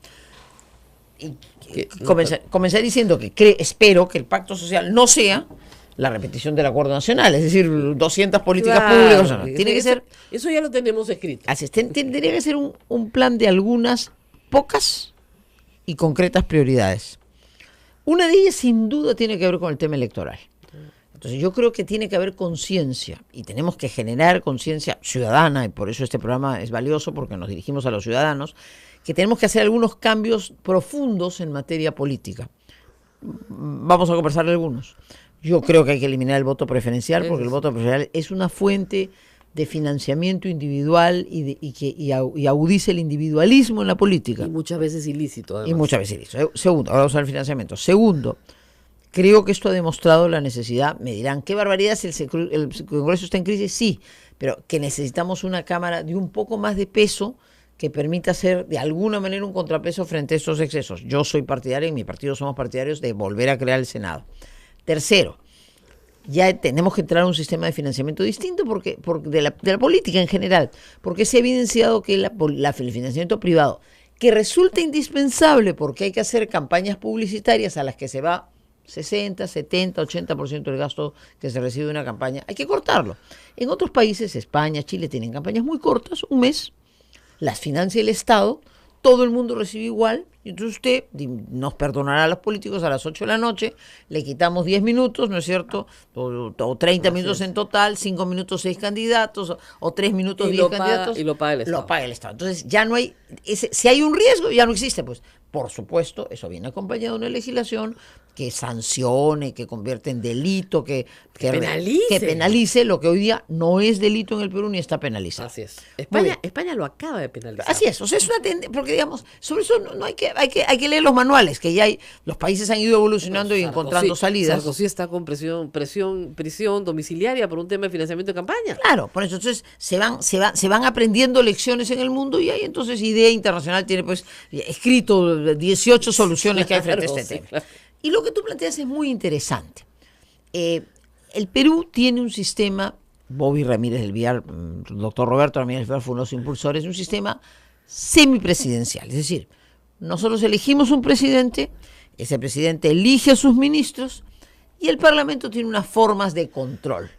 Y comenzar diciendo que espero que el pacto social no sea la repetición del acuerdo nacional, es decir, 200 políticas públicas. No, tiene que ser... Eso ya lo tenemos escrito. Así, tendría que ser un plan de algunas pocas y concretas prioridades. Una de ellas, sin duda, tiene que ver con el tema electoral. Entonces, yo creo que tiene que haber conciencia, y tenemos que generar conciencia ciudadana, y por eso este programa es valioso, porque nos dirigimos a los ciudadanos, que tenemos que hacer algunos cambios profundos en materia política. Vamos a conversar de algunos. Yo creo que hay que eliminar el voto preferencial, porque el voto preferencial es una fuente de financiamiento individual y agudiza el individualismo en la política. Y muchas veces ilícito, además. Y muchas veces ilícito. Segundo, ahora vamos a ver el financiamiento. Segundo, creo que esto ha demostrado la necesidad, me dirán, ¿qué barbaridad si el Congreso está en crisis? Sí, pero que necesitamos una Cámara de un poco más de peso que permita hacer de alguna manera un contrapeso frente a estos excesos. Yo soy partidario y mi partido somos partidarios de volver a crear el Senado. Tercero, ya tenemos que entrar a un sistema de financiamiento distinto de la política en general, porque se ha evidenciado que el financiamiento privado, que resulta indispensable porque hay que hacer campañas publicitarias a las que se va 60, 70, 80% del gasto que se recibe de una campaña, hay que cortarlo. En otros países, España, Chile, tienen campañas muy cortas, un mes, las financia el Estado, todo el mundo recibe igual, y entonces usted nos perdonará a los políticos a las 8 de la noche, le quitamos 10 minutos, ¿no es cierto? O 30 minutos en total, 5 minutos 6 candidatos, o 3 minutos 10 candidatos. Y lo paga el Estado. Lo paga el Estado. Entonces ya no hay, si hay un riesgo, ya no existe, pues. Por supuesto, eso viene acompañado de una legislación que sancione, que convierte en delito, que penalice lo que hoy día no es delito en el Perú ni está penalizado. Así es. España lo acaba de penalizar. Así es, o sea, es una tendencia, porque digamos, sobre eso no hay que leer los manuales, que ya los países han ido evolucionando y encontrando salidas. Sarkozy está con prisión domiciliaria por un tema de financiamiento de campaña. Claro, por eso entonces se van aprendiendo lecciones en el mundo y ahí entonces Idea Internacional tiene pues escrito 18 soluciones que hay frente a este tema. Claro. Y lo que tú planteas es muy interesante. El Perú tiene un sistema, Bobby Ramírez del Villar, doctor Roberto Ramírez del Villar fue uno de los impulsores, un sistema semipresidencial. Es decir, nosotros elegimos un presidente, ese presidente elige a sus ministros y el Parlamento tiene unas formas de control.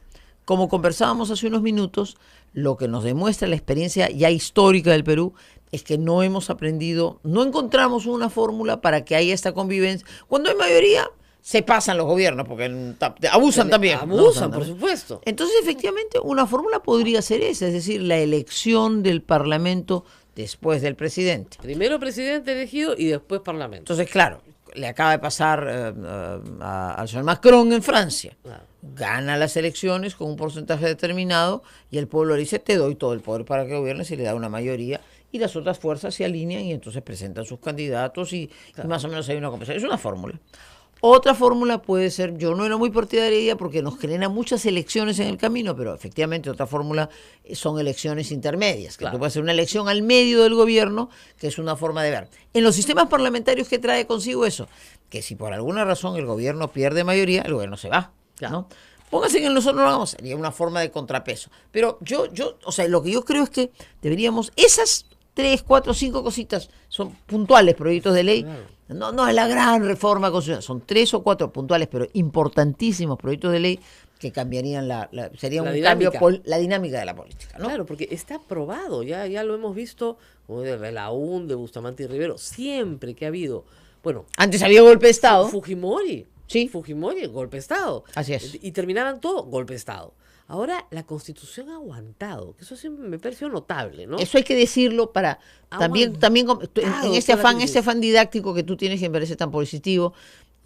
Como conversábamos hace unos minutos, lo que nos demuestra la experiencia ya histórica del Perú es que no hemos aprendido, no encontramos una fórmula para que haya esta convivencia. Cuando hay mayoría, se pasan los gobiernos, porque abusan también. Abusan, por supuesto. Entonces, efectivamente, una fórmula podría ser esa, es decir, la elección del Parlamento después del presidente. Primero presidente elegido y después Parlamento. Entonces, claro, le acaba de pasar al señor Macron en Francia. Claro. Gana las elecciones con un porcentaje determinado y el pueblo le dice, te doy todo el poder para que gobiernes y le da una mayoría. Y las otras fuerzas se alinean y entonces presentan sus candidatos y más o menos hay una compensación. Es una fórmula. Otra fórmula puede ser, yo no era muy partidaria de ella porque nos genera muchas elecciones en el camino, pero efectivamente otra fórmula son elecciones intermedias, que tú puedes hacer una elección al medio del gobierno, que es una forma de ver. En los sistemas parlamentarios, ¿qué trae consigo eso? Que si por alguna razón el gobierno pierde mayoría, el gobierno se va, ¿no? Póngase que nosotros no lo hagamos, sería una forma de contrapeso. Pero o sea, lo que yo creo es que deberíamos, esas 3, 4, 5 cositas son puntuales proyectos de ley. Claro. No es la gran reforma constitucional, son 3 o 4 puntuales, pero importantísimos proyectos de ley que cambiarían sería un cambio la dinámica de la política, ¿no? Claro, porque está aprobado, ya lo hemos visto, como de la UN, de Bustamante y Rivero, siempre que ha habido, bueno. Antes había golpe de Estado. Fujimori. Sí. Fujimori, golpe de Estado. Así es. Y terminaban todo, golpe de Estado. Ahora la Constitución ha aguantado, que eso siempre me pareció notable, ¿no? Eso hay que decirlo para también en este afán didáctico que tú tienes que me parece tan positivo,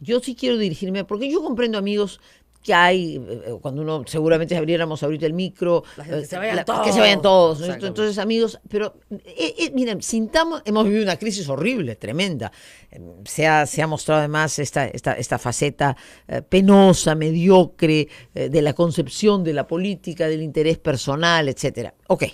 yo sí quiero dirigirme, porque yo comprendo, amigos, que hay, cuando uno, seguramente abriéramos ahorita el micro, Que se vayan todos. que se vayan todos, ¿no? Exactamente. Entonces, amigos, pero miren, hemos vivido una crisis horrible, tremenda. Se ha mostrado además esta faceta penosa, mediocre, de la concepción de la política, del interés personal, etcétera. Ok,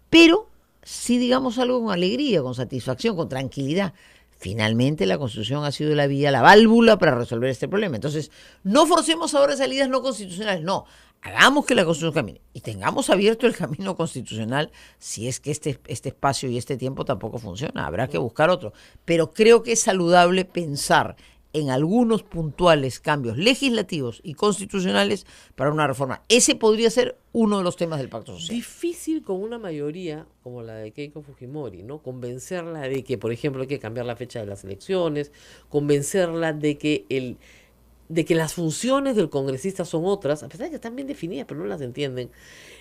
pero sí digamos algo con alegría, con satisfacción, con tranquilidad. Finalmente la Constitución ha sido la vía, la válvula para resolver este problema. Entonces, no forcemos ahora salidas no constitucionales, no. Hagamos que la Constitución camine y tengamos abierto el camino constitucional si es que este espacio y este tiempo tampoco funciona. Habrá que buscar otro. Pero creo que es saludable pensar en algunos puntuales cambios legislativos y constitucionales para una reforma. Ese podría ser uno de los temas del Pacto Social. Difícil con una mayoría como la de Keiko Fujimori, ¿no? Convencerla de que, por ejemplo, hay que cambiar la fecha de las elecciones, convencerla de que las funciones del congresista son otras, a pesar de que están bien definidas, pero no las entienden.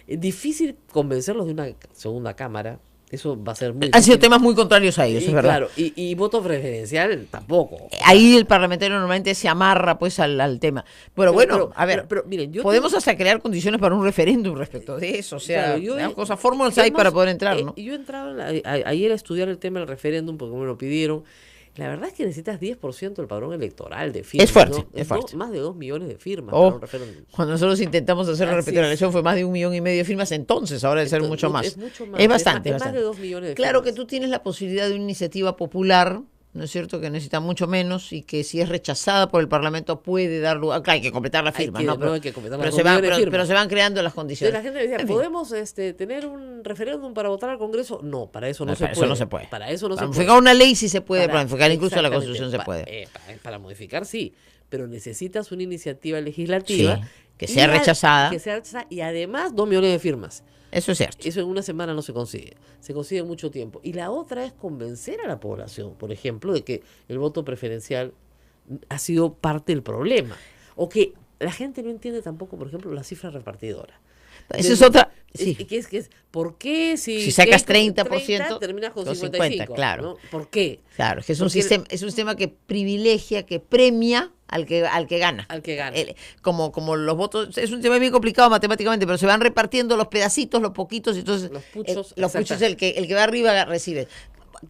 Es difícil convencerlos de una segunda cámara. Eso va a ser muy Han sido difícil. temas muy contrarios a ellos, Y es verdad. claro, y voto preferencial tampoco. Ahí el parlamentario normalmente se amarra pues al tema. Pero bueno, a ver, pero miren, yo podemos hasta crear condiciones para un referéndum respecto de eso. O sea, Claro, cosas, fórmulas hay para poder entrar, ¿no? Yo entraba ayer a estudiar el tema del referéndum porque me lo pidieron. La verdad es que necesitas 10% del padrón electoral de firmas. Es fuerte, ¿no? es fuerte. Más de 2 millones de firmas Oh, para un referéndum. cuando nosotros intentamos hacer Así repetir la es. elección fue más de 1,5 millones de firmas, entonces ahora debe ser mucho más. Es mucho más. Es bastante, es más bastante. de 2 millones de Claro firmas. que tú tienes la posibilidad de una iniciativa popular, ¿no es cierto?, que necesita mucho menos y que si es rechazada por el Parlamento puede dar lugar. Claro, hay que completar las Hay firmas, que- ¿no? no, hay que completar pero las se 2 van, millones de firmas. pero se van creando las Entonces condiciones. la gente decía, En fin. ¿podemos tener un referéndum para votar al Congreso? No, para eso no, No, se para puede. eso no se puede. Para eso no se Para puede. modificar una ley sí se puede, para modificar incluso la Exactamente. Constitución se puede. Para modificar sí, pero necesitas una iniciativa legislativa Sí, que sea rechazada. Que sea rechazada y además 2 millones de firmas. Eso es cierto. Eso en una semana no se consigue. Se consigue en mucho tiempo. Y la otra es convencer a la población, por ejemplo, de que el voto preferencial ha sido parte del problema. O que la gente no entiende tampoco, por ejemplo, la cifra repartidora. Esa es otra. Sí. Que es, ¿por qué si sacas Keiko 30%, terminas con con 55? claro. ¿no? ¿Por qué? Claro, es que es Porque un sistema que privilegia, que premia al que gana. Al que gana. Como los votos, es un tema bien complicado matemáticamente, pero se van repartiendo los pedacitos, los poquitos, y entonces Los puchos, los puchos, el que va arriba recibe.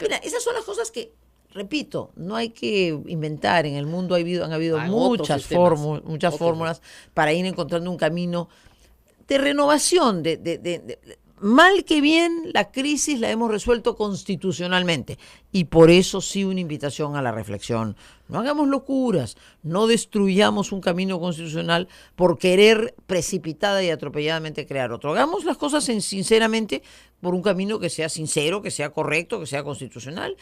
Mira, esas son las cosas que, repito, no hay que inventar. En el mundo han habido Hay otros muchas sistemas, muchas otros. fórmulas para ir encontrando un camino de renovación, mal que bien, la crisis la hemos resuelto constitucionalmente. Y por eso sí una invitación a la reflexión. No hagamos locuras, no destruyamos un camino constitucional por querer precipitada y atropelladamente crear otro. Hagamos las cosas sinceramente por un camino que sea sincero, que sea correcto, que sea constitucional.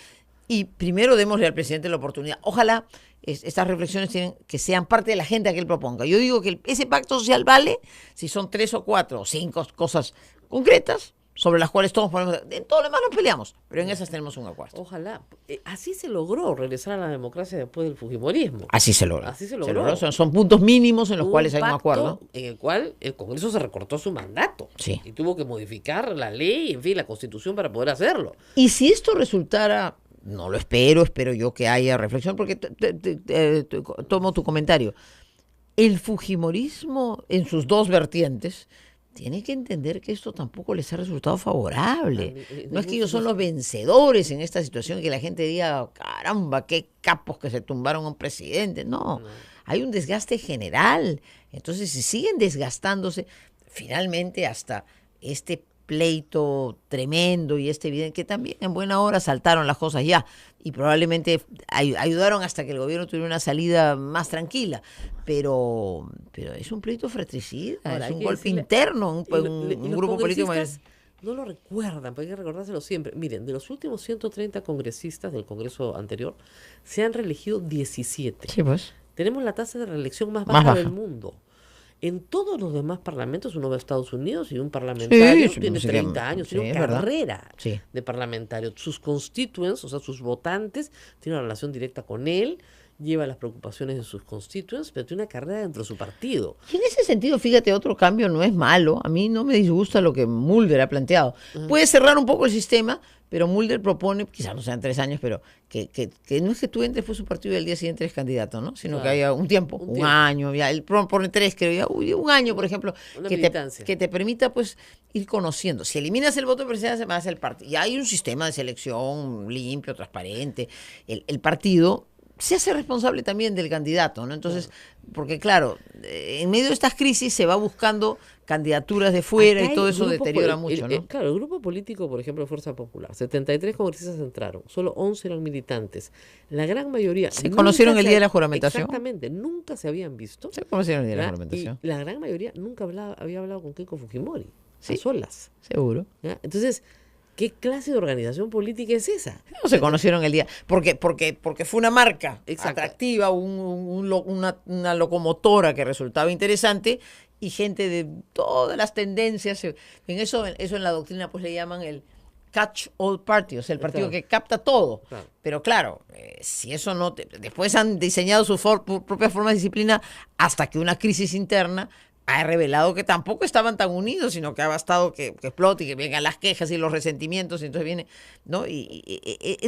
Y primero démosle al presidente la oportunidad. Ojalá estas reflexiones tienen que sean parte de la agenda que él proponga. Yo digo que ese pacto social vale si son 3 o 4 o 5 cosas concretas sobre las cuales todos podemos... En todo lo demás nos peleamos, pero en esas tenemos un acuerdo. Ojalá. Así se logró regresar a la democracia después del fujimorismo. Así se logra. Así se logró. Son puntos mínimos en los Hubo cuales hay un pacto acuerdo. En el cual el Congreso se recortó su mandato. Sí. Y tuvo que modificar la ley, en fin, la Constitución para poder hacerlo. Y si esto resultara... No lo espero yo que haya reflexión, porque tomo tu comentario. El fujimorismo en sus dos vertientes tiene que entender que esto tampoco les ha resultado favorable. No es que ellos son los vencedores en esta situación, que la gente diga, caramba, qué capos que se tumbaron a un presidente. No, hay un desgaste general. Entonces, si siguen desgastándose, finalmente hasta este pleito tremendo y evidente, que también en buena hora saltaron las cosas ya y probablemente ayudaron hasta que el gobierno tuviera una salida más tranquila, pero es un pleito fratricida, Ahora, es hay un que golpe decirle- interno, y los un grupo político. congresistas no lo recuerdan, pero hay que recordárselo siempre. Miren, de los últimos 130 congresistas del Congreso anterior, se han reelegido 17. Sí, pues. Tenemos la tasa de reelección más Más baja baja. del mundo. En todos los demás parlamentos, uno va a Estados Unidos y un parlamentario Sí, tiene sí, 30 años, sí, tiene es una verdad. carrera Sí. de parlamentario. Sus constituents, o sea, sus votantes, tienen una relación directa con él lleva las preocupaciones de sus constituyentes, pero tiene una carrera dentro de su partido. Y en ese sentido, fíjate, otro cambio no es malo. A mí no me disgusta lo que Mulder ha planteado. Puede cerrar un poco el sistema, pero Mulder propone, quizás no sean 3 años, pero que no es que tú entres por su partido y al día siguiente eres candidato, ¿no? Sino que haya un tiempo, un año, ya, él propone 3, creo, ya, un año, por ejemplo, que te permita, pues, ir conociendo. Si eliminas el voto de presidencia, se va a hacer el partido. Ya hay un sistema de selección limpio, transparente. El partido se hace responsable también del candidato, ¿no? Entonces, porque claro, en medio de estas crisis se va buscando candidaturas de fuera y todo eso deteriora mucho, ¿no? Claro, el grupo político, por ejemplo, Fuerza Popular, 73 congresistas entraron, solo 11 eran militantes. La gran mayoría... ¿Se conocieron el día de la juramentación? Exactamente, nunca se habían visto. Se conocieron el día de la juramentación. Y la gran mayoría nunca había hablado con Keiko Fujimori, ¿sí? A solas. Seguro. ¿Ya? Entonces... ¿qué clase de organización política es esa? No se conocieron el día, porque fue una marca atractiva, una locomotora que resultaba interesante y gente de todas las tendencias. Eso en la doctrina pues le llaman el catch all party, o sea, el partido que capta todo. Claro. Pero claro, si eso no... después han diseñado su propia forma de disciplina hasta que una crisis interna ha revelado que tampoco estaban tan unidos, sino que ha bastado que explote y que vengan las quejas y los resentimientos, y entonces viene, ¿no?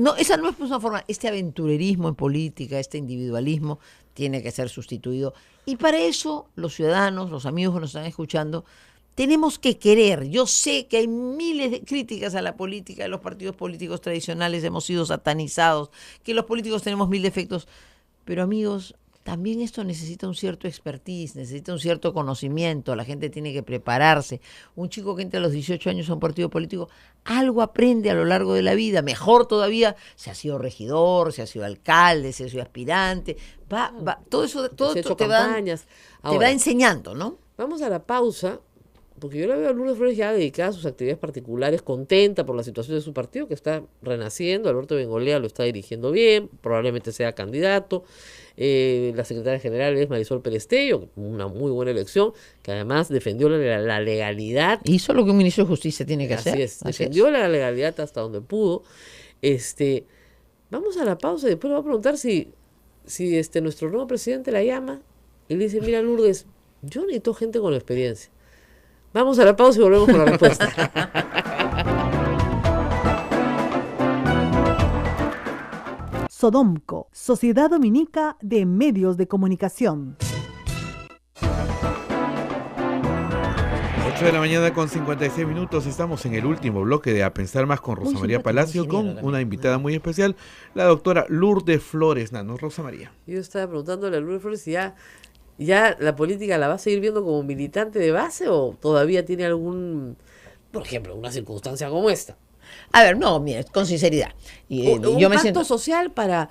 No, esa no es pues una forma, este aventurerismo en política, este individualismo tiene que ser sustituido. Y para eso los ciudadanos, los amigos que nos están escuchando, tenemos que querer. Yo sé que hay miles de críticas a la política, de los partidos políticos tradicionales hemos sido satanizados, que los políticos tenemos 1000 defectos, pero amigos, también esto necesita un cierto expertise, necesita un cierto conocimiento, la gente tiene que prepararse. Un chico que entra a los 18 años a un partido político, algo aprende a lo largo de la vida, mejor todavía, si ha sido regidor, si ha sido alcalde, si ha sido aspirante, todo eso te va enseñando, ¿no? Vamos a la pausa, porque yo la veo a Lourdes Flores ya dedicada a sus actividades particulares, contenta por la situación de su partido, que está renaciendo. Alberto Bengolea lo está dirigiendo bien, probablemente sea candidato. La secretaria general es Marisol Perestello, una muy buena elección, que además defendió la legalidad. Hizo lo que un ministro de Justicia tiene que hacer. Defendió la legalidad hasta donde pudo. Vamos a la pausa y después le voy a preguntar si nuestro nuevo presidente la llama y le dice, mira Lourdes, yo necesito gente con experiencia. Vamos a la pausa y volvemos con la respuesta. Sodomco, Sociedad Dominica de Medios de Comunicación. 8 de la mañana con 56 minutos. Estamos en el último bloque de A Pensar Más con Rosa María Palacio, con una invitada muy especial, la doctora Lourdes Flores Nanos. Rosa María. Yo estaba preguntándole a Lourdes Flores si ya la política la va a seguir viendo como militante de base o todavía tiene por ejemplo, una circunstancia como esta. A ver, no, mire, con sinceridad. Yo me pacto social para,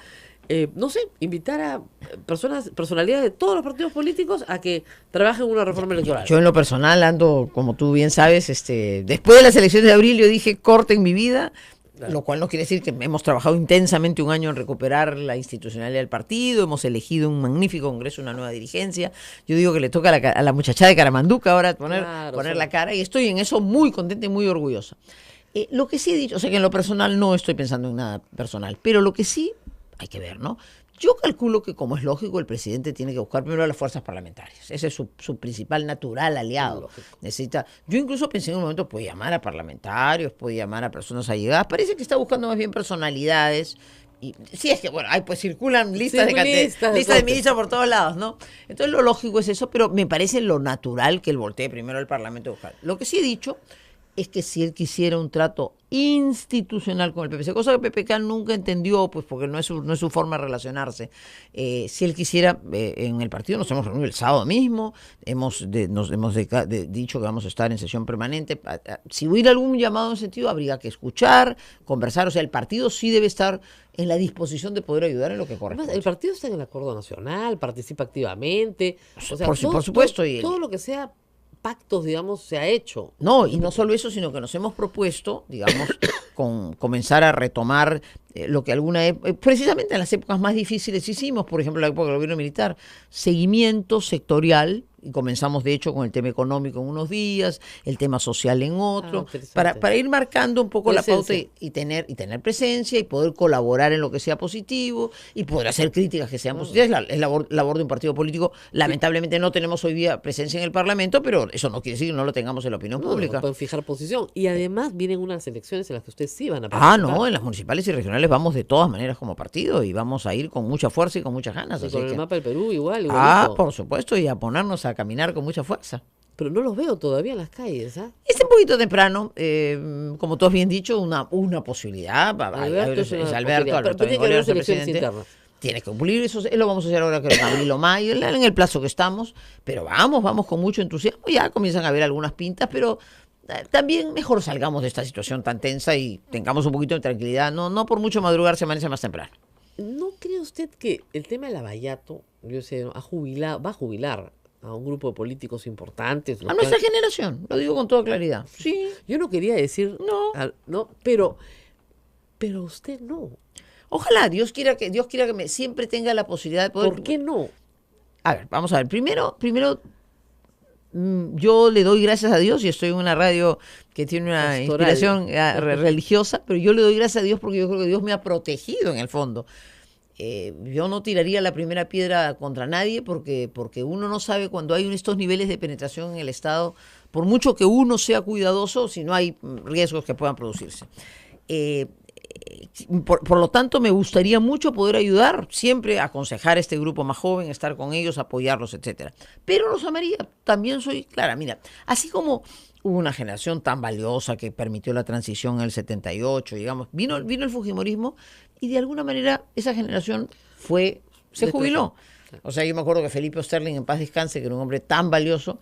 no sé, invitar a personalidades de todos los partidos políticos a que trabajen en una reforma electoral. Yo en lo personal ando, como tú bien sabes, después de las elecciones de abril yo dije corte en mi vida. Claro. Lo cual no quiere decir que hemos trabajado intensamente 1 año en recuperar la institucionalidad del partido, hemos elegido un magnífico congreso, una nueva dirigencia. Yo digo que le toca a la muchachada de Caramanduca ahora poner la cara, y estoy en eso muy contenta y muy orgullosa. Lo que sí he dicho, o sea que en lo personal no estoy pensando en nada personal, pero lo que sí hay que ver, ¿no? Yo calculo que, como es lógico, el presidente tiene que buscar primero a las fuerzas parlamentarias. Ese es su principal natural aliado. Yo incluso pensé en un momento, puede llamar a parlamentarios, puede llamar a personas allegadas. Parece que está buscando más bien personalidades. Y sí, es que, bueno, pues circulan listas de ministros por todos lados, ¿no? Entonces lo lógico es eso, pero me parece lo natural que él voltee primero al Parlamento a buscar. Lo que sí he dicho es que si él quisiera un trato institucional con el PPC, cosa que PPK nunca entendió, pues porque no es su forma de relacionarse. Si él quisiera, en el partido nos hemos reunido el sábado mismo, nos hemos dicho que vamos a estar en sesión permanente. Si hubiera algún llamado en ese sentido, habría que escuchar, conversar. O sea, el partido sí debe estar en la disposición de poder ayudar en lo que corresponde. Además, el partido está en el acuerdo nacional, participa activamente. O sea, por supuesto. Todo lo que sea pactos, digamos, se ha hecho. No, y no solo eso, sino que nos hemos propuesto, digamos, comenzar a retomar lo que precisamente en las épocas más difíciles hicimos, por ejemplo, la época del gobierno militar, seguimiento sectorial y comenzamos de hecho con el tema económico en unos días, el tema social en otro, para ir marcando un poco la pauta y tener presencia y poder colaborar en lo que sea positivo y poder hacer críticas que sean positivas. Es labor de un partido político. Lamentablemente no tenemos hoy día presencia en el Parlamento, pero eso no quiere decir que no lo tengamos en la opinión pública. No pueden fijar posición. Y además vienen unas elecciones en las que ustedes sí van a participar. No, en las municipales y regionales vamos de todas maneras como partido y vamos a ir con mucha fuerza y con muchas ganas. Y con el mapa del Perú igual. Por supuesto, y a ponernos a caminar con mucha fuerza. Pero no los veo todavía en las calles, ¿ah? Es un poquito temprano, como tú has bien dicho, una posibilidad. Alberto Bengoleros, el presidente. Tienes que cumplir eso, lo vamos a hacer ahora que en abril o mayo, en el plazo que estamos, pero vamos con mucho entusiasmo, ya comienzan a haber algunas pintas, pero también mejor salgamos de esta situación tan tensa y tengamos un poquito de tranquilidad, no por mucho madrugar se amanece más temprano. ¿No cree usted que el tema de Lavallato, yo sé, va a jubilar a un grupo de políticos importantes? A nuestra generación, lo digo con toda claridad. Sí. Yo no quería decir no, pero usted no. Ojalá, Dios quiera que siempre tenga la posibilidad de poder. ¿Por qué no? A ver, vamos a ver. Primero, yo le doy gracias a Dios y estoy en una radio que tiene una inspiración religiosa, pero yo le doy gracias a Dios porque yo creo que Dios me ha protegido en el fondo. Yo no tiraría la primera piedra contra nadie porque uno no sabe cuando hay estos niveles de penetración en el Estado, por mucho que uno sea cuidadoso, si no hay riesgos que puedan producirse. Por lo tanto, me gustaría mucho poder ayudar, siempre aconsejar a este grupo más joven, estar con ellos, apoyarlos, etcétera. Pero Rosa María, también soy clara, mira, así como hubo una generación tan valiosa que permitió la transición en el 78, digamos, vino el fujimorismo y de alguna manera esa generación se jubiló. O sea, yo me acuerdo que Felipe Osterling, en paz descanse, que era un hombre tan valioso,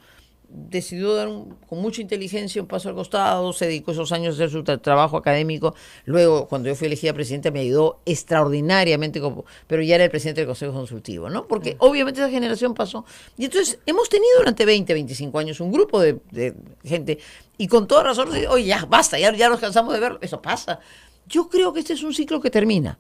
decidió dar con mucha inteligencia un paso al costado, se dedicó esos años a hacer su trabajo académico. Luego, cuando yo fui elegida presidenta, me ayudó extraordinariamente, pero ya era el presidente del Consejo Consultivo, ¿no? Porque obviamente esa generación pasó. Y entonces hemos tenido durante 20, 25 años un grupo de gente, y con toda razón, oye, ya basta, ya nos cansamos de verlo, eso pasa. Yo creo que este es un ciclo que termina.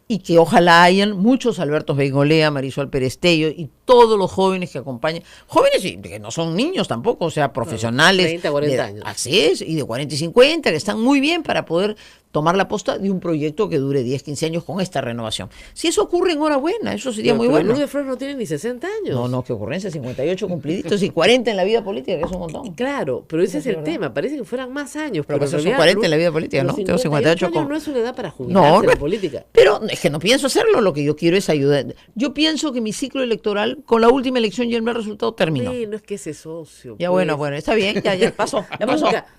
Y que ojalá hayan muchos Albertos Bengolea, Marisol Perestello y todos los jóvenes que acompañan, jóvenes y que no son niños tampoco, o sea, profesionales. 30, 40 años. Así es, y de 40 y 50, que están muy bien para poder tomar la posta de un proyecto que dure 10, 15 años con esta renovación. Si eso ocurre, enhorabuena, eso sería muy bueno. Lourdes Flores no tiene ni 60 años. No, qué ocurrencia, 58 cumpliditos y 40 en la vida política, que es un montón. Claro, pero ese es el tema, parece que fueran más años. Pero eso son 40 en la vida política, ¿no? Tengo 58 años no es una edad para jubilarse en la política. Pero es que no pienso hacerlo, lo que yo quiero es ayudar. Yo pienso que mi ciclo electoral, con la última elección y el mal resultado, terminó. Sí, no es que ese socio. Ya pues. Bueno, está bien, ya pasó.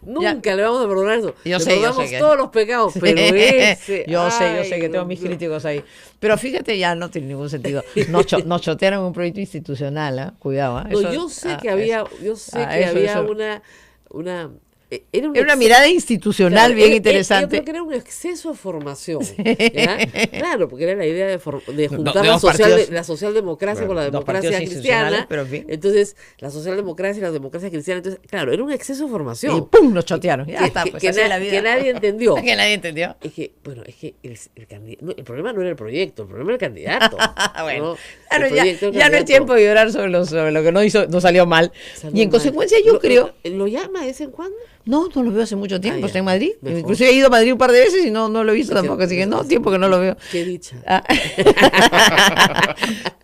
Nunca le vamos a perdonar eso. Yo le sé perdonamos todos los pecados, pero yo sé que tengo mis críticos ahí. Pero fíjate, ya no tiene ningún sentido. Nos chotearon un proyecto institucional, ¿eh? Cuidado. No, yo sé que había una era una mirada institucional bien interesante. Yo creo que era un exceso de formación. Claro, porque era la idea de juntar la socialdemocracia con la democracia cristiana. Entonces, la socialdemocracia y la democracia cristiana. Entonces, claro, era un exceso de formación. Y ¡pum! Nos chotearon. Ya está, pues, que nadie entendió. Que nadie entendió. Es que el problema no era el proyecto, el problema era el candidato. Bueno, ya no es tiempo de llorar sobre lo que no salió mal. Y en consecuencia yo creo... ¿Lo llama de vez en cuando? No lo veo hace mucho tiempo, está en Madrid. Mejor. Inclusive he ido a Madrid un par de veces y no lo he visto tampoco, así que tiempo que no lo veo. Qué dicha.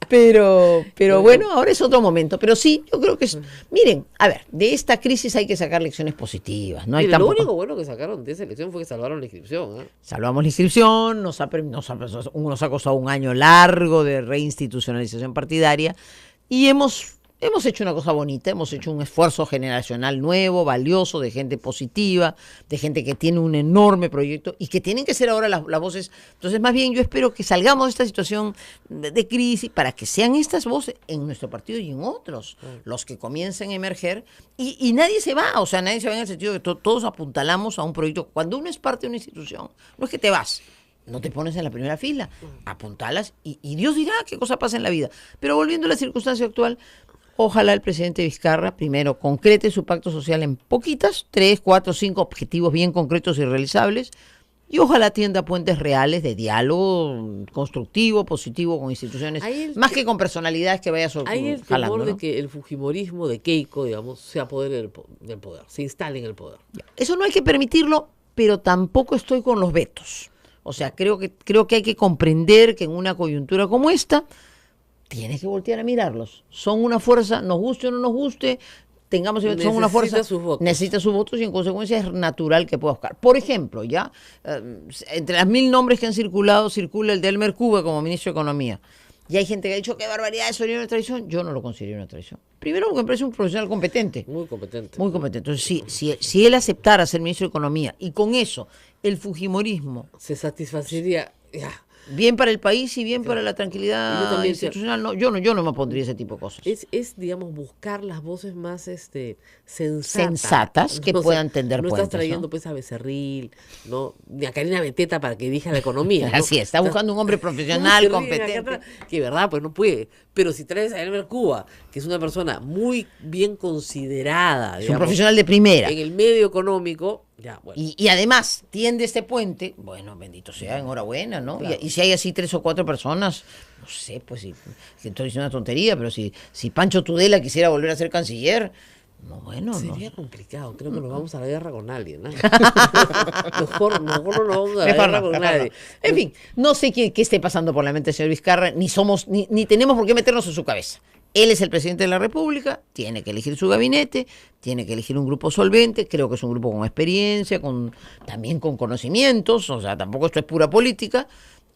Pero bueno, ahora es otro momento. Pero sí, yo creo que miren, a ver, de esta crisis hay que sacar lecciones positivas. No hay lo único bueno que sacaron de esa elección fue que salvaron la inscripción. Salvamos la inscripción, nos ha costado un año largo de reinstitucionalización partidaria y hemos hecho una cosa bonita, hemos hecho un esfuerzo generacional nuevo, valioso, de gente positiva, de gente que tiene un enorme proyecto y que tienen que ser ahora las voces. Entonces, más bien, yo espero que salgamos de esta situación de crisis para que sean estas voces en nuestro partido y en otros los que comiencen a emerger y nadie se va, o sea, nadie se va en el sentido de que todos apuntalamos a un proyecto. Cuando uno es parte de una institución, no es que te vas. No te pones en la primera fila, apuntalas y Dios dirá qué cosa pasa en la vida. Pero volviendo a la circunstancia actual, ojalá el presidente Vizcarra, primero, concrete su pacto social en 3, 4, 5 objetivos bien concretos y realizables y ojalá tienda puentes reales de diálogo constructivo, positivo con instituciones, más que con personalidades que vaya hay el jalando, temor ¿no? de que el fujimorismo de Keiko, digamos, se apodere del poder, se instale en el poder. Eso no hay que permitirlo, pero tampoco estoy con los vetos. O sea, creo que hay que comprender que en una coyuntura como esta tienes que voltear a mirarlos. Son una fuerza, nos guste o no nos guste, son una fuerza, necesita sus votos y en consecuencia es natural que pueda buscar. Por ejemplo, ya entre las 1000 nombres que han circulado, circula el de Elmer Cube como ministro de Economía. Y hay gente que ha dicho qué barbaridad, eso sería una traición. Yo no lo considero una traición. Primero porque me parece un profesional competente. Muy competente. Muy competente. Entonces, si él aceptara ser ministro de Economía y con eso el fujimorismo se satisfacería, ya. Bien para el país y bien para la tranquilidad institucional. No, yo no me opondría ese tipo de cosas. Es digamos, buscar las voces más sensatas que puedan tender puentes. No estás trayendo pues a Becerril, ¿no? Ni a Karina Beteta para que dirija la economía, ¿no? Así es, está buscando un hombre profesional, competente. Que verdad, pues no puede. Pero si traes a Elmer Cuba, que es una persona muy bien considerada, Es digamos, un profesional de primera. en el medio económico, ya, bueno. Y además tiende este puente, bueno, bendito sea, enhorabuena, ¿no? Claro. Y si hay así 3 o 4 personas, no sé, pues si estoy diciendo una tontería, pero si Pancho Tudela quisiera volver a ser canciller, no, bueno, sería no. complicado, creo que nos vamos a la guerra con alguien, ¿no? mejor no nos vamos a la guerra con nadie. En fin, no sé qué esté pasando por la mente del señor Vizcarra, ni tenemos por qué meternos en su cabeza. Él es el presidente de la República, tiene que elegir su gabinete, tiene que elegir un grupo solvente, creo que es un grupo con experiencia, también con conocimientos, o sea, tampoco esto es pura política,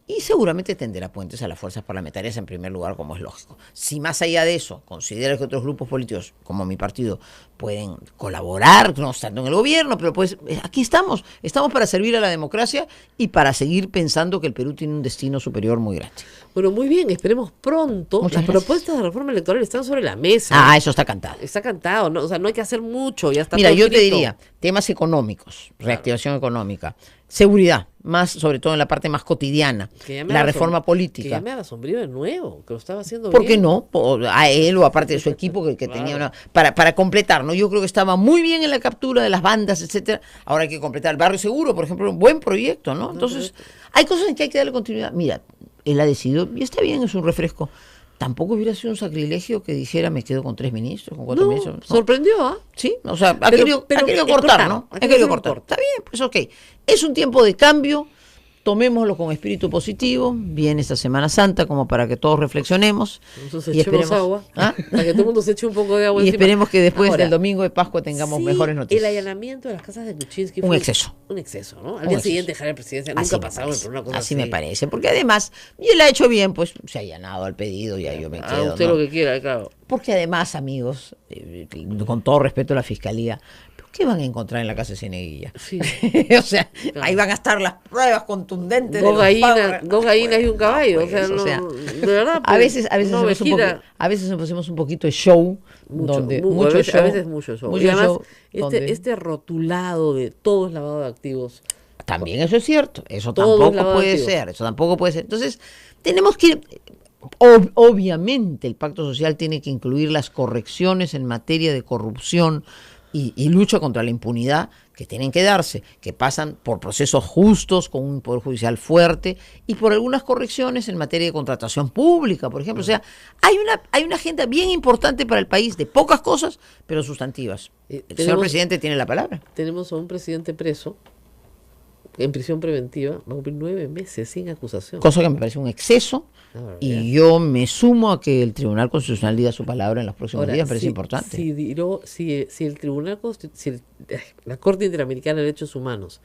y seguramente tenderá puentes a las fuerzas parlamentarias en primer lugar, como es lógico. Si más allá de eso considera que otros grupos políticos, como mi partido, pueden colaborar, no estando en el gobierno, pero pues aquí estamos para servir a la democracia y para seguir pensando que el Perú tiene un destino superior muy grande. Bueno, muy bien, esperemos pronto. Muchas Las gracias. propuestas de reforma electoral están sobre la mesa. Ah, eso está cantado. Está cantado, ¿no? O sea, no hay que hacer mucho, ya está Mira, todo yo te escrito. diría, temas económicos, reactivación económica, seguridad, más sobre todo en la parte más cotidiana, Que llame la a reforma Que política. llame a la Sombrío de nuevo, que lo estaba haciendo ¿Por bien. qué no? A él o aparte de su equipo que Claro. tenía para completar, ¿no? Yo creo que estaba muy bien en la captura de las bandas, etcétera. Ahora hay que completar el Barrio Seguro, por ejemplo, un buen proyecto, ¿no? Entonces, hay cosas en que hay que darle continuidad. Mira, él ha decidido, y está bien, es un refresco. Tampoco hubiera sido un sacrilegio que dijera me quedo con 3 ministros, con 4 No, ministros. No. sorprendió, ¿ah? Sí, o sea, ha Pero querido es cortar, cortar, ¿no? hay Ha que querido hacer un cortar. corte. Está bien, pues ok. Es un tiempo de cambio, tomémoslo con espíritu positivo. Viene esta Semana Santa como para que todos reflexionemos. Entonces y echemos agua, ¿Ah? para que todo el mundo se eche un poco de agua Y encima. esperemos que después Ahora, del domingo de Pascua tengamos sí, mejores noticias. El allanamiento de las casas de Kuczynski Un fue exceso. Un exceso, ¿no? Al Un día exceso. siguiente dejar la presidencia. Así Nunca me pasaba parece, por una cosa así así. me parece, porque además, y él ha hecho bien, pues se ha allanado al pedido, ya yo me Ah, quedo. usted ¿no? lo que quiera, claro. Porque además, amigos, con todo respeto a la Fiscalía, ¿qué van a encontrar en la casa de Cieneguilla? Sí. O sea, ahí van a estar las pruebas contundentes. Dos de los pagos. gallinas y un caballo. Pues, o sea, de verdad. a veces no a veces nos hacemos un poquito de show, mucho show. A veces mucho show. Mucho Y además, show, este rotulado de todo es lavado de activos. También eso es cierto, eso Todo es tampoco lavado de puede activos. ser, eso tampoco puede ser. Entonces, tenemos que ir, obviamente el pacto social tiene que incluir las correcciones en materia de corrupción y lucha contra la impunidad que tienen que darse, que pasan por procesos justos, con un poder judicial fuerte y por algunas correcciones en materia de contratación pública, por ejemplo. O sea, hay una agenda bien importante para el país de pocas cosas, pero sustantivas. El señor presidente tiene la palabra. Tenemos a un presidente preso en prisión preventiva, va a cumplir 9 meses sin acusación. Cosa que me parece un exceso. barbaridad. Y yo me sumo a que el Tribunal Constitucional diga su palabra en los próximos Ahora, días, me parece si- importante. Si el Tribunal la Corte Interamericana de Derechos Humanos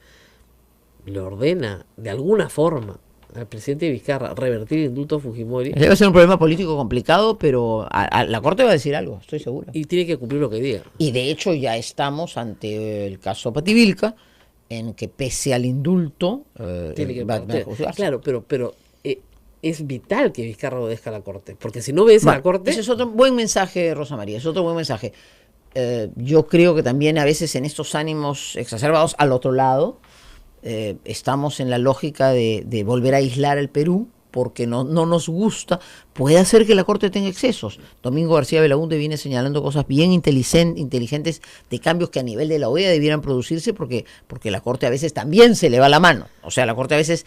le ordena de alguna forma al presidente Vizcarra revertir el indulto a Fujimori, Debe ser un problema político complicado, pero a la Corte va a decir algo, estoy seguro. y tiene que cumplir lo que diga. Y de hecho ya estamos ante el caso Pativilca, en que pese al indulto Tiene que va a juzgarse. Claro, pero es vital que Vizcarra obedezca a la Corte, porque si no obedece a la Corte, Ese es otro buen mensaje, Rosa María, es otro buen mensaje. Yo creo que también a veces en estos ánimos exacerbados al otro lado, estamos en la lógica de volver a aislar al Perú porque no nos gusta, puede hacer que la Corte tenga excesos. Domingo García Belaúnde viene señalando cosas bien inteligentes de cambios que a nivel de la OEA debieran producirse porque la Corte a veces también se le va la mano. O sea, la Corte a veces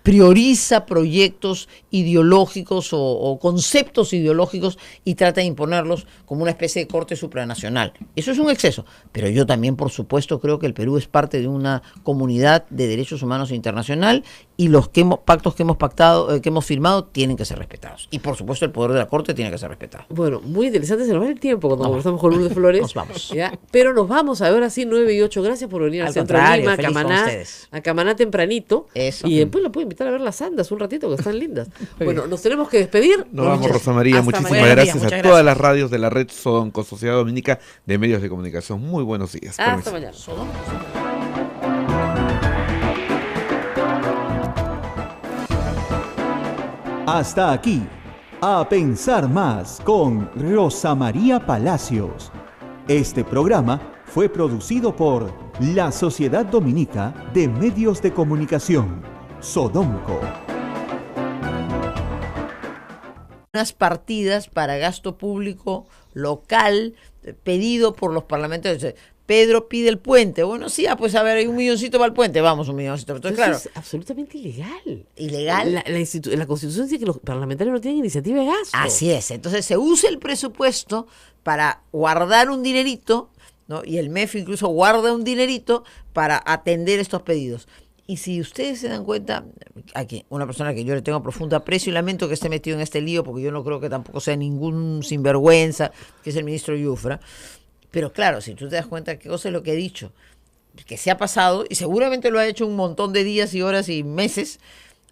prioriza proyectos ideológicos o conceptos ideológicos y trata de imponerlos como una especie de corte supranacional. Eso es un exceso, pero yo también, por supuesto, creo que el Perú es parte de una comunidad de derechos humanos internacional y los pactos que hemos pactado, que hemos firmado, tienen que ser respetados. Y, por supuesto, el poder de la Corte tiene que ser respetado. Bueno, muy interesante, se nos va el tiempo cuando conversamos con Lourdes Flores. Nos vamos. ¿Ya? Pero nos vamos, ahora sí, 9 y 8. Gracias por venir al centro de Lima, a Camaná tempranito. Eso. Y después la pueden invitar a ver las andas un ratito, que están lindas. Bueno, nos tenemos que despedir. Nos vamos, Rosa María. Muchísimas gracias a todas las radios de la red Sodonco, Sociedad Dominica de Medios de Comunicación. Muy buenos días. Hasta mañana. Hasta aquí, A Pensar Más con Rosa María Palacios. Este programa fue producido por la Sociedad Dominica de Medios de Comunicación, Sodomco. Unas partidas para gasto público local pedido por los parlamentarios. Pedro pide el puente. Bueno, sí, pues a ver, hay 1 milloncito para el puente. Vamos, 1 milloncito. Entonces, claro. Es absolutamente ilegal. ¿Ilegal? La Constitución dice que los parlamentarios no tienen iniciativa de gasto. Así es. Entonces se usa el presupuesto para guardar un dinerito, ¿no? Y el MEF incluso guarda un dinerito para atender estos pedidos. Y si ustedes se dan cuenta, aquí una persona que yo le tengo profundo aprecio y lamento que esté metido en este lío, porque yo no creo que tampoco sea ningún sinvergüenza, que es el ministro Yufra. Pero claro, si tú te das cuenta qué cosa es lo que he dicho, que se ha pasado, y seguramente lo ha hecho un montón de días y horas y meses,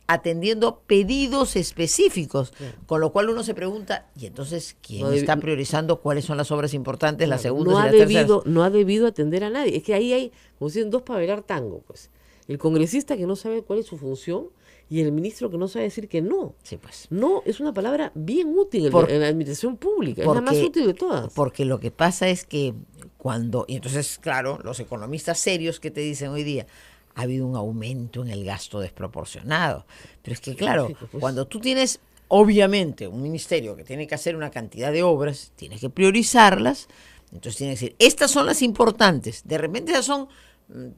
atendiendo pedidos específicos, con lo cual uno se pregunta, ¿y entonces quién está priorizando cuáles son las obras importantes, las segundas y las terceras? No ha debido atender a nadie. Es que ahí hay, como dicen, dos para bailar tango, pues. El congresista que no sabe cuál es su función y el ministro que no sabe decir que no. Sí, pues. No es una palabra bien útil en la administración pública, es la más útil de todas. Porque lo que pasa es que y entonces, claro, los economistas serios que te dicen hoy día, ha habido un aumento en el gasto desproporcionado. Pero es que, claro, pues. cuando tú tienes, obviamente, un ministerio que tiene que hacer una cantidad de obras, tienes que priorizarlas, entonces tienes que decir, estas son las importantes. De repente esas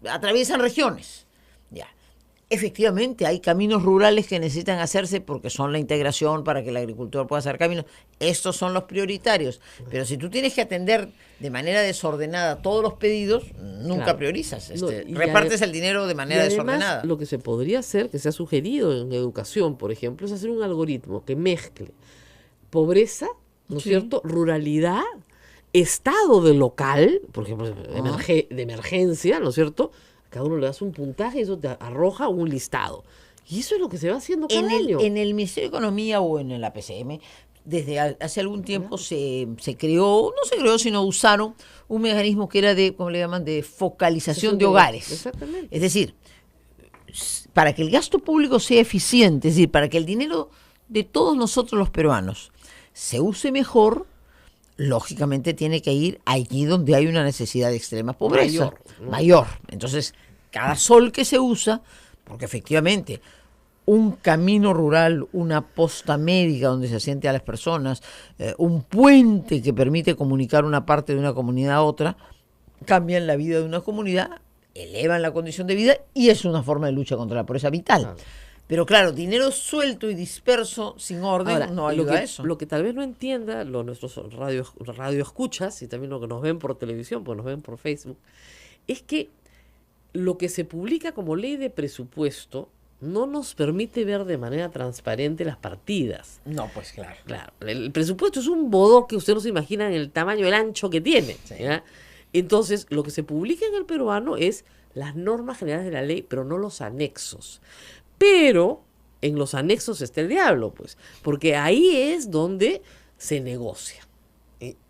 atraviesan regiones. Ya. Efectivamente, hay caminos rurales que necesitan hacerse porque son la integración para que el agricultor pueda hacer caminos. Estos son los prioritarios. Pero si tú tienes que atender de manera desordenada todos los pedidos, nunca priorizas. Repartes el dinero de manera desordenada. Lo que se podría hacer, que se ha sugerido en educación, por ejemplo, es hacer un algoritmo que mezcle pobreza, ¿no es cierto?, ruralidad, estado de local, por ejemplo, de emergencia, ¿no es cierto?, cada uno le das un puntaje y eso te arroja un listado. Y eso es lo que se va haciendo cada año. En el Ministerio de Economía o en el APCM, desde hace algún tiempo se creó, no se creó, sino usaron un mecanismo que era de, ¿cómo le llaman?, de focalización de hogares. Exactamente. Es decir, para que el gasto público sea eficiente, es decir, para que el dinero de todos nosotros los peruanos se use mejor, lógicamente tiene que ir allí donde hay una necesidad de extrema pobreza. Mayor. Entonces, cada sol que se usa, porque efectivamente un camino rural, una posta médica donde se asiente a las personas, un puente que permite comunicar una parte de una comunidad a otra, cambian la vida de una comunidad, elevan la condición de vida y es una forma de lucha contra la pobreza vital. Claro. Pero claro, dinero suelto y disperso sin orden. Ahora, no ayuda a eso. Lo que tal vez no entienda nuestros radio escuchas y también lo que nos ven por televisión, pues nos ven por Facebook, es que lo que se publica como ley de presupuesto no nos permite ver de manera transparente las partidas. No, pues claro. Claro, el presupuesto es un bodó que usted no se imagina en el tamaño, el ancho que tiene. Sí. ¿Ya? Entonces, lo que se publica en el peruano es las normas generales de la ley, pero no los anexos. Pero en los anexos está el diablo, pues, porque ahí es donde se negocia.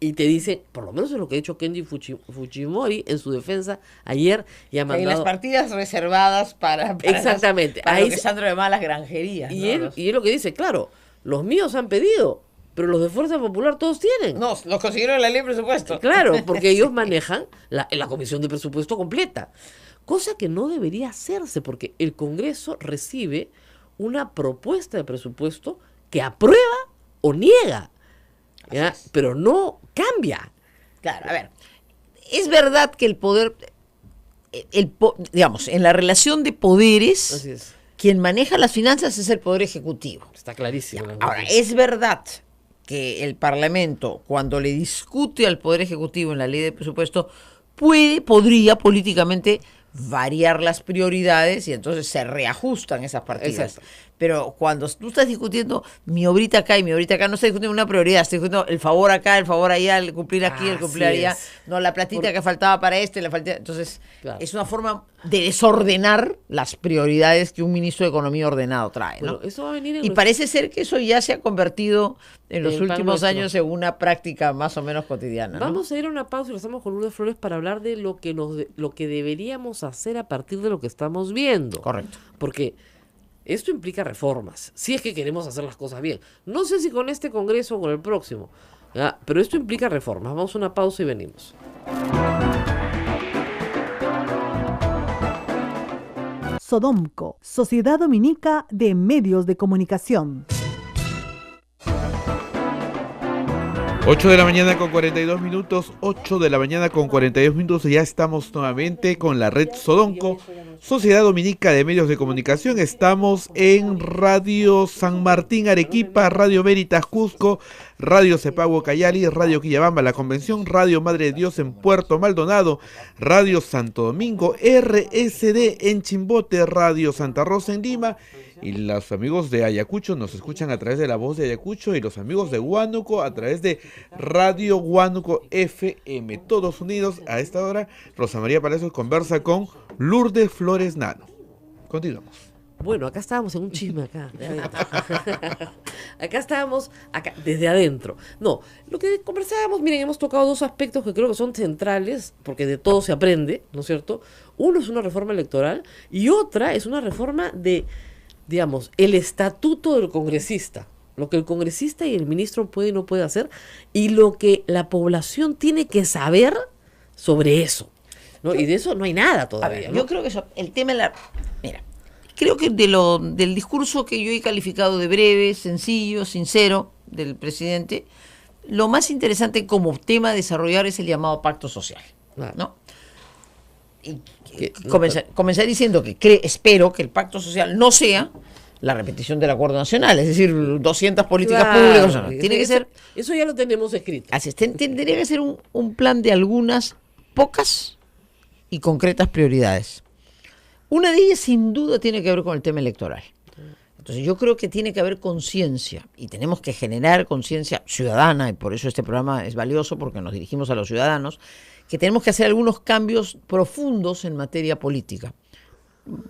Y te dicen, por lo menos es lo que ha dicho Kenji Fujimori en su defensa ayer, y ha mandado... En las partidas reservadas para exactamente. Para ahí lo que Sandro llama las granjerías. Y él lo que dice, claro, los míos han pedido, pero los de Fuerza Popular todos tienen. No, los consiguieron en la ley de presupuesto. Claro, porque ellos manejan la comisión de presupuesto completa. Cosa que no debería hacerse, porque el Congreso recibe una propuesta de presupuesto que aprueba o niega, ¿ya? Pero no cambia. Claro, a ver, es verdad que el poder, digamos, en la relación de poderes, Así es. quien maneja las finanzas es el Poder Ejecutivo. Está clarísimo. Ahora, es verdad que el Parlamento, cuando le discute al Poder Ejecutivo en la ley de presupuesto, podría políticamente variar las prioridades y entonces se reajustan esas partidas. Exacto. Pero cuando tú estás discutiendo mi obrita acá y mi obrita acá, no estás discutiendo una prioridad, estás discutiendo el favor acá, el favor allá, el cumplir aquí, el cumplir Así allá, es. no la platita que faltaba para la falta. Entonces, Claro. es una forma de desordenar las prioridades que un ministro de Economía ordenado trae, ¿no? Bueno, eso va a venir en Y nuestro- parece ser que eso ya se ha convertido en los El pan últimos nuestro. años en una práctica más o menos cotidiana, ¿no? Vamos a ir a una pausa y regresamos con Lourdes Flores para hablar de lo que deberíamos hacer a partir de lo que estamos viendo. Correcto. Porque esto implica reformas, si es que queremos hacer las cosas bien. No sé si con este Congreso o con el próximo, ¿ya? Pero esto implica reformas. Vamos a una pausa y venimos. Sodomco, Sociedad Dominica de Medios de Comunicación. 8 de la mañana con 42 minutos, 8 de la mañana con 42 minutos, y ya estamos nuevamente con la red Sodonco, Sociedad Dominica de Medios de Comunicación. Estamos en Radio San Martín Arequipa, Radio Veritas Cusco, Radio Cepagua Cayali, Radio Quillabamba La Convención, Radio Madre de Dios en Puerto Maldonado, Radio Santo Domingo, RSD en Chimbote, Radio Santa Rosa en Lima. Y los amigos de Ayacucho nos escuchan a través de La Voz de Ayacucho, y los amigos de Huánuco a través de Radio Huánuco FM. Todos unidos a esta hora. Rosa María Palacios conversa con Lourdes Flores Nano. Continuamos. Bueno, acá estábamos en un chisme acá. De adentro. Acá estábamos, desde adentro. No, lo que conversábamos, miren, hemos tocado dos aspectos que creo que son centrales, porque de todo se aprende, ¿no es cierto? Uno es una reforma electoral y otra es una reforma de, digamos, el estatuto del congresista. Lo que el congresista y el ministro puede y no puede hacer, y lo que la población tiene que saber sobre eso, ¿no? Y de eso no hay nada A todavía, ver, ¿no? yo creo que el tema de la... Mira, creo que del discurso que yo he calificado de breve, sencillo, sincero del presidente, lo más interesante como tema a desarrollar es el llamado pacto social, Claro. ¿no? Y Que- comenzar diciendo que espero que el pacto social no sea la repetición del acuerdo nacional, es decir, 200 políticas Claro, públicas. No, tiene que eso- ser... Eso ya lo tenemos escrito. Así es, tendría que ser un plan de algunas pocas y concretas prioridades. Una de ellas sin duda tiene que ver con el tema electoral. Entonces yo creo que tiene que haber conciencia y tenemos que generar conciencia ciudadana, y por eso este programa es valioso, porque nos dirigimos a los ciudadanos, que tenemos que hacer algunos cambios profundos en materia política.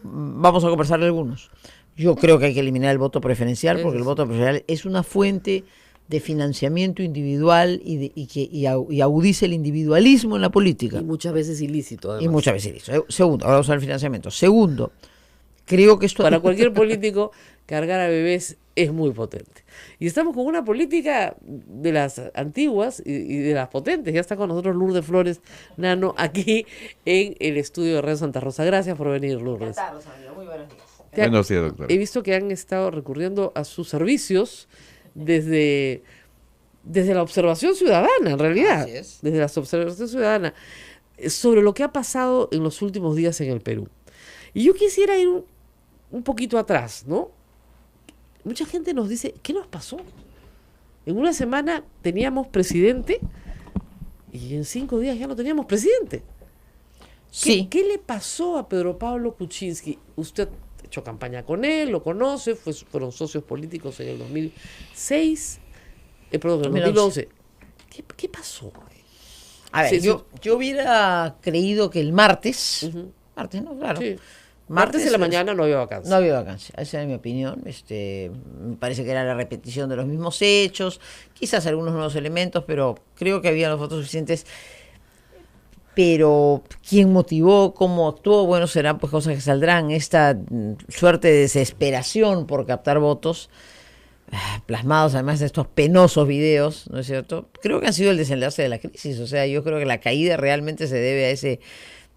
Vamos a conversar de algunos. Yo creo que hay que eliminar el voto preferencial, porque el voto preferencial es una fuente de financiamiento individual y agudiza el individualismo en la política. Y muchas veces ilícito, además. Y muchas veces listo. Segundo, ahora vamos a usar el financiamiento. Segundo, creo que esto... Para cualquier político, cargar a bebés es muy potente. Y estamos con una política de las antiguas y de las potentes. Ya está con nosotros Lourdes Flores Nano aquí en el estudio de Radio Santa Rosa. Gracias por venir, Lourdes. Muy buenos días. Buenos días, doctor. He visto que han estado recurriendo a sus servicios desde la observación ciudadana, en realidad. Así es. Desde la observación ciudadana, sobre lo que ha pasado en los últimos días en el Perú. Y yo quisiera ir un poquito atrás, ¿no? Mucha gente nos dice, ¿qué nos pasó? En una semana teníamos presidente y en 5 días ya no teníamos presidente. Sí. ¿Qué le pasó a Pedro Pablo Kuczynski? Usted ha hecho campaña con él, lo conoce, fueron socios políticos en el 2006, perdón, en el 2011. ¿Qué pasó? A ver, Sí, yo hubiera creído que el martes... Ujú. Martes, ¿no? Claro. Sí. Martes en la mañana no había vacancia. No había vacancia, esa es mi opinión. Me parece que era la repetición de los mismos hechos, quizás algunos nuevos elementos, pero creo que había los votos suficientes. Pero quién motivó, cómo actuó, bueno, serán pues cosas que saldrán. Esta suerte de desesperación por captar votos, plasmados además de estos penosos videos, ¿no es cierto? Creo que han sido el desenlace de la crisis. O sea, yo creo que la caída realmente se debe a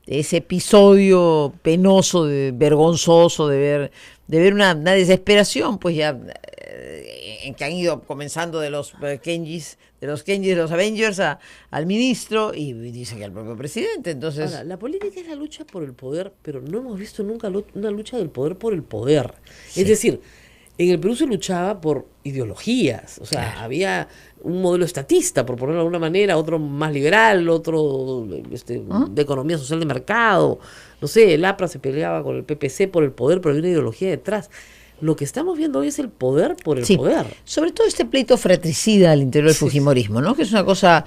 ese episodio penoso, vergonzoso de ver una desesperación, pues ya en que han ido comenzando de los Kenjis, de los Avengers al ministro y dicen que al propio presidente. Entonces, ahora, la política es la lucha por el poder, pero no hemos visto nunca una lucha del poder por el poder. Sí. Es decir, en el Perú se luchaba por ideologías, o sea, Claro. había un modelo estatista, por ponerlo de alguna manera, otro más liberal, otro de economía social de mercado, no sé, el APRA se peleaba con el PPC por el poder, pero había una ideología detrás. Lo que estamos viendo hoy es el poder por el sí, poder. sobre todo este pleito fratricida al interior del Sí, fujimorismo, ¿no? Que es una cosa,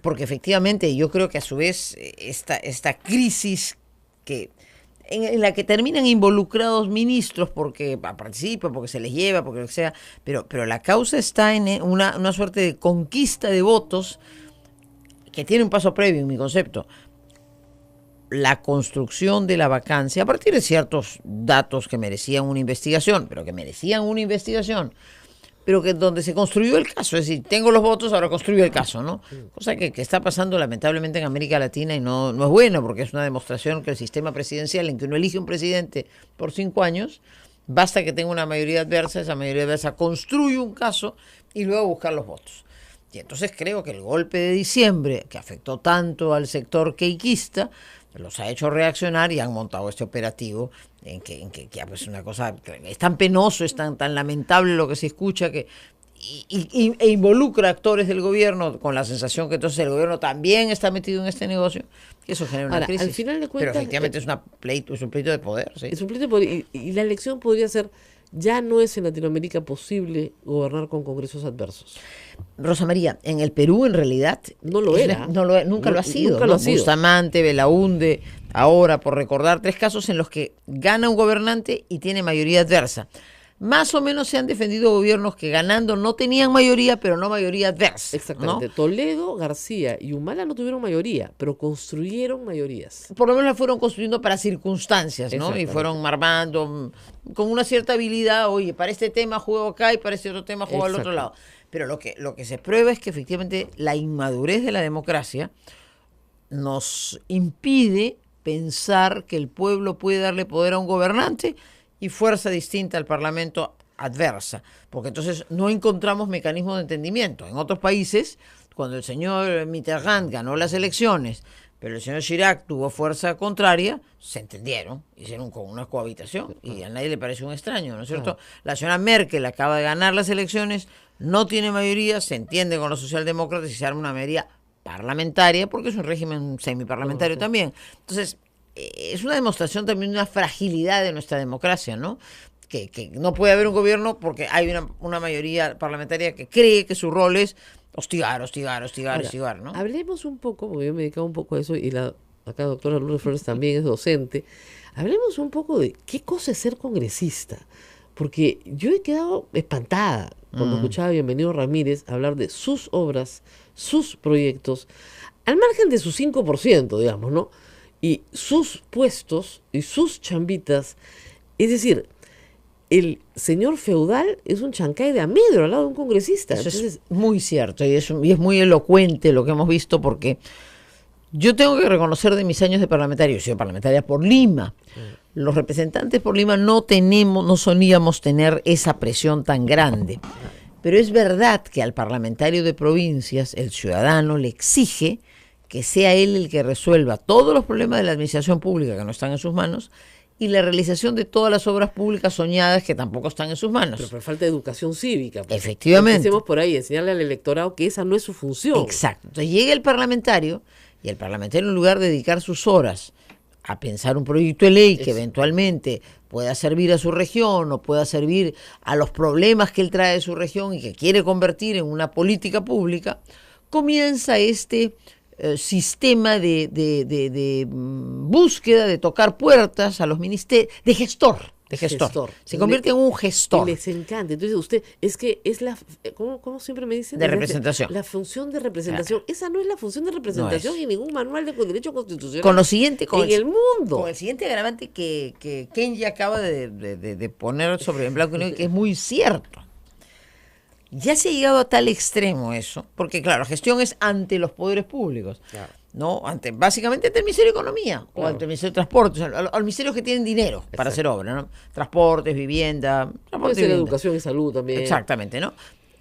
porque efectivamente yo creo que a su vez esta crisis que en la que terminan involucrados ministros porque participan, porque se les lleva, porque lo que sea, pero la causa está en una suerte de conquista de votos que tiene un paso previo en mi concepto. La construcción de la vacancia a partir de ciertos datos que merecían una investigación, pero que donde se construyó el caso, es decir, tengo los votos, ahora construyo el caso, ¿no? Cosa que está pasando lamentablemente en América Latina y no es bueno, porque es una demostración que el sistema presidencial en que uno elige un presidente por 5 años, basta que tenga una mayoría adversa, esa mayoría adversa construye un caso y luego buscar los votos. Y entonces creo que el golpe de diciembre, que afectó tanto al sector queiquista, los ha hecho reaccionar y han montado este operativo en que ya pues una cosa, es tan penoso, es tan lamentable lo que se escucha que e involucra actores del gobierno con la sensación que entonces el gobierno también está metido en este negocio, que eso genera una Ahora, crisis. al final de cuentas, pero efectivamente es un pleito de poder, ¿sí? Es un pleito de poder, y la elección podría ser, ya no es en Latinoamérica posible gobernar con congresos adversos. Rosa María, en el Perú en realidad No lo era. Nunca lo ha sido. Nunca lo ha sido. Bustamante, Belaúnde, ahora por recordar 3 casos en los que gana un gobernante y tiene mayoría adversa. Más o menos se han defendido gobiernos que ganando no tenían mayoría, pero no mayoría adversa. Exactamente. ¿No? Toledo, García y Humala no tuvieron mayoría, pero construyeron mayorías. Por lo menos la fueron construyendo para circunstancias, ¿no? Y Exactamente. fueron armando con una cierta habilidad, oye, para este tema juego acá y para este otro tema juego al otro Exacto. lado. Pero lo que se prueba es que efectivamente la inmadurez de la democracia nos impide pensar que el pueblo puede darle poder a un gobernante y fuerza distinta al Parlamento adversa, porque entonces no encontramos mecanismos de entendimiento. En otros países, cuando el señor Mitterrand ganó las elecciones, pero el señor Chirac tuvo fuerza contraria, se entendieron, hicieron con una cohabitación y a nadie le parece un extraño, ¿no es cierto? La señora Merkel acaba de ganar las elecciones, no tiene mayoría, se entiende con los socialdemócratas y se arma una mayoría parlamentaria, porque es un régimen semiparlamentario también. Entonces, es una demostración también de una fragilidad de nuestra democracia, ¿no? Que no puede haber un gobierno porque hay una mayoría parlamentaria que cree que su rol es hostigar, Ahora, ¿no? Hablemos un poco, porque yo me he dedicado un poco a eso, y acá doctora Lourdes Flores también es docente. Hablemos un poco de qué cosa es ser congresista, porque yo he quedado espantada cuando escuchaba a Bienvenido Ramírez hablar de sus obras, sus proyectos, al margen de su 5%, digamos, ¿no? Y sus puestos y sus chambitas. Es decir, el señor feudal es un chancay de Amedro al lado de un congresista. Eso Entonces, es muy cierto y es muy elocuente lo que hemos visto, porque yo tengo que reconocer de mis años de parlamentario, he sido parlamentaria por Lima. Los representantes por Lima no solíamos tener esa presión tan grande. Pero es verdad que al parlamentario de provincias, el ciudadano le exige que sea él el que resuelva todos los problemas de la administración pública que no están en sus manos y la realización de todas las obras públicas soñadas que tampoco están en sus manos. pero falta educación cívica. Pues. Efectivamente. Empecemos por ahí, enseñarle al electorado que esa no es su función. Exacto. Entonces llega el parlamentario y el parlamentario, en lugar de dedicar sus horas a pensar un proyecto de ley que eventualmente pueda servir a su región o pueda servir a los problemas que él trae de su región y que quiere convertir en una política pública, comienza este sistema de búsqueda, de tocar puertas a los ministerios, de gestor. Se convierte en un gestor. Les encanta. Entonces usted, es que es la, ¿cómo siempre me dicen? De representación. La función de representación. Claro. Esa no es la función de representación en ningún manual de derecho constitucional. Con lo siguiente, en el mundo. Con el siguiente agravante que Kenji acaba de poner sobre en blanco y negro, que es muy cierto. Ya se ha llegado a tal extremo eso, porque claro, la gestión es ante los poderes públicos. Claro. ¿no? Básicamente ante el Ministerio de Economía o Claro. ante el Ministerio de Transportes, a los ministerios que tienen dinero para hacer obra, ¿no? Transportes, vivienda, Puede transporte, ser vivienda. educación y salud también. Exactamente, ¿no?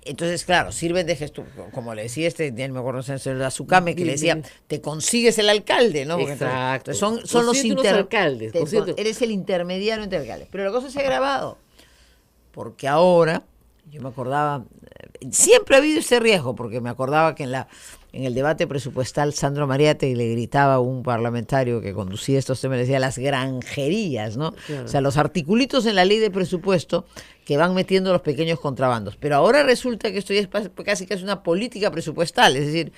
Entonces, claro, sirven de gesto, como le decía ya no me acuerdo, el señor Azucame, que le decía, te consigues el alcalde, ¿no? Porque Exacto. entonces son los Consíguete unos alcaldes, consíguete. eres el intermediario entre alcaldes. Pero la cosa se ha agravado, porque ahora, yo me acordaba, siempre ha habido ese riesgo, porque me acordaba que en el debate presupuestal Sandro Mariate le gritaba a un parlamentario que conducía estos temas, le decía las granjerías, ¿no? Claro. O sea, los articulitos en la ley de presupuesto que van metiendo los pequeños contrabandos. Pero ahora resulta que esto ya es casi que es una política presupuestal, es decir,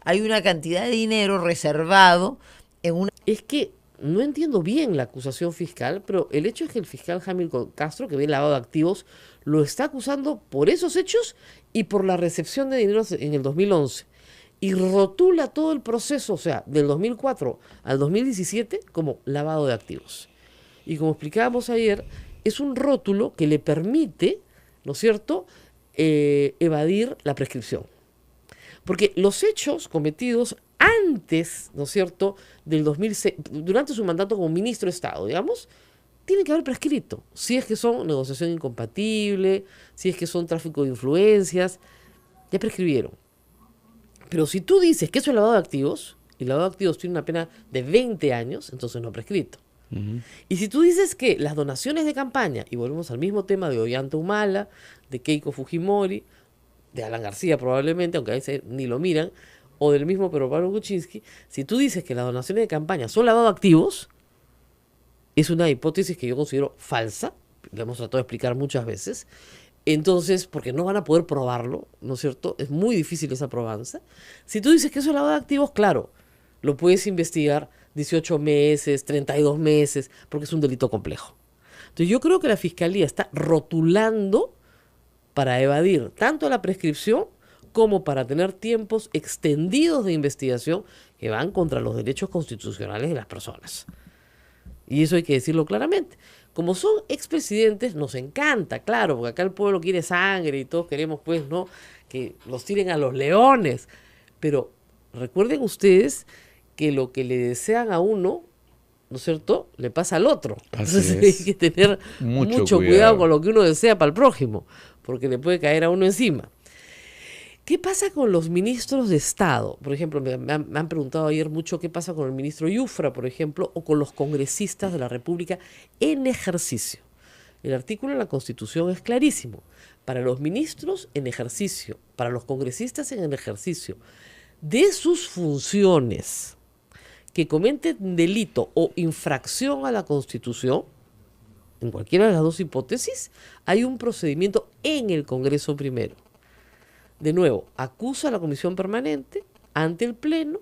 hay una cantidad de dinero reservado en una... Es que no entiendo bien la acusación fiscal, pero el hecho es que el fiscal Hamilton Castro, que ve el lavado de activos, lo está acusando por esos hechos y por la recepción de dinero en el 2011. Y rotula todo el proceso, o sea, del 2004 al 2017 como lavado de activos. Y como explicábamos ayer, es un rótulo que le permite, ¿no es cierto?, evadir la prescripción. Porque los hechos cometidos antes, ¿no es cierto?, del 2006, durante su mandato como ministro de Estado, digamos, tienen que haber prescrito. Si es que son negociación incompatible, si es que son tráfico de influencias, ya prescribieron. Pero si tú dices que eso es lavado de activos, y el lavado de activos tiene una pena de 20 años, entonces no ha prescrito. Y si tú dices que las donaciones de campaña, y volvemos al mismo tema de Ollanta Humala, de Keiko Fujimori, de Alan García probablemente, aunque a veces ni lo miran, o del mismo Pedro Pablo Kuczynski, si tú dices que las donaciones de campaña son lavado de activos, es una hipótesis que yo considero falsa, la hemos tratado de explicar muchas veces, entonces, porque no van a poder probarlo, ¿no es cierto? Es muy difícil esa probanza. Si tú dices que eso es lavado de activos, claro, lo puedes investigar 18 meses, 32 meses, porque es un delito complejo. Entonces yo creo que la Fiscalía está rotulando para evadir tanto la prescripción como para tener tiempos extendidos de investigación que van contra los derechos constitucionales de las personas. Y eso hay que decirlo claramente. Como son expresidentes, nos encanta, claro, porque acá el pueblo quiere sangre y todos queremos, pues, ¿no?, que los tiren a los leones. Pero recuerden ustedes que lo que le desean a uno, ¿no es cierto?, le pasa al otro. Así Entonces es. hay que tener mucho cuidado con lo que uno desea para el prójimo, porque le puede caer a uno encima. ¿Qué pasa con los ministros de Estado? Por ejemplo, me han preguntado ayer mucho qué pasa con el ministro Yufra, por ejemplo, o con los congresistas de la República en ejercicio. El artículo en la Constitución es clarísimo. Para los ministros en ejercicio, para los congresistas en el ejercicio de sus funciones que cometen delito o infracción a la Constitución, en cualquiera de las dos hipótesis, hay un procedimiento en el Congreso primero. De nuevo, acusa a la comisión permanente ante el Pleno